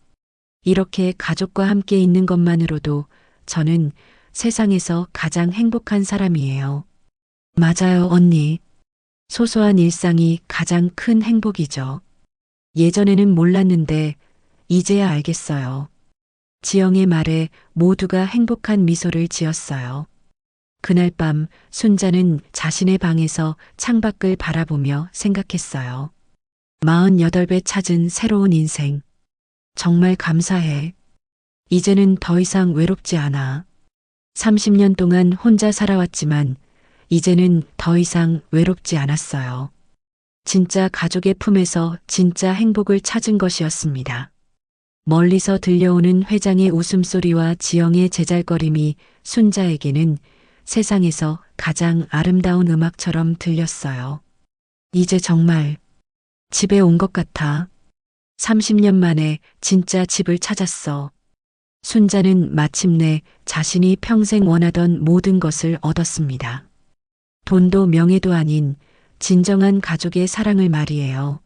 C: 이렇게 가족과 함께 있는 것만으로도 저는 세상에서 가장 행복한 사람이에요. 맞아요, 언니. 소소한 일상이 가장 큰 행복이죠. 예전에는 몰랐는데 이제야 알겠어요. 지영의 말에 모두가 행복한 미소를 지었어요. 그날 밤 순자는 자신의 방에서 창밖을 바라보며 생각했어요. 48배 찾은 새로운 인생. 정말 감사해. 이제는 더 이상 외롭지 않아. 30년 동안 혼자 살아왔지만 이제는 더 이상 외롭지 않았어요. 진짜 가족의 품에서 진짜 행복을 찾은 것이었습니다. 멀리서 들려오는 회장의 웃음소리와 지영의 제잘거림이 순자에게는 세상에서 가장 아름다운 음악처럼 들렸어요. 이제 정말 집에 온 것 같아. 30년 만에 진짜 집을 찾았어. 순자는 마침내 자신이 평생 원하던 모든 것을 얻었습니다. 돈도 명예도 아닌 진정한 가족의 사랑을 말이에요.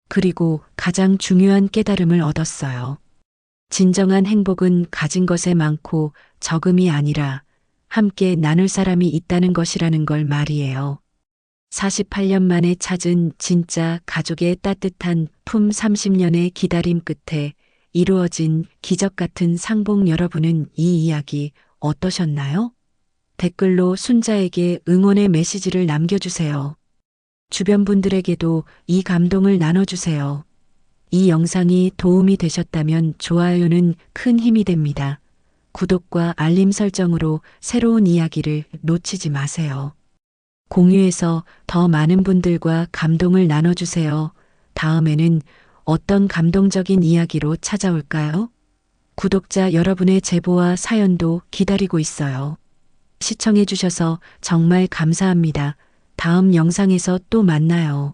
C: 그리고 가장 중요한 깨달음을 얻었어요. 진정한 행복은 가진 것에 많고 적음이 아니라 함께 나눌 사람이 있다는 것이라는 걸 말이에요. 48년 만에 찾은 진짜 가족의 따뜻한 품 30년의 기다림 끝에 이루어진 기적 같은 상봉. 여러분은 이 이야기 어떠셨나요? 댓글로 순자에게 응원의 메시지를 남겨주세요. 주변 분들에게도 이 감동을 나눠주세요. 이 영상이 도움이 되셨다면 좋아요는 큰 힘이 됩니다. 구독과 알림 설정으로 새로운 이야기를 놓치지 마세요. 공유해서 더 많은 분들과 감동을 나눠주세요. 다음에는 어떤 감동적인 이야기로 찾아올까요? 구독자 여러분의 제보와 사연도 기다리고 있어요. 시청해주셔서 정말 감사합니다. 다음 영상에서 또 만나요.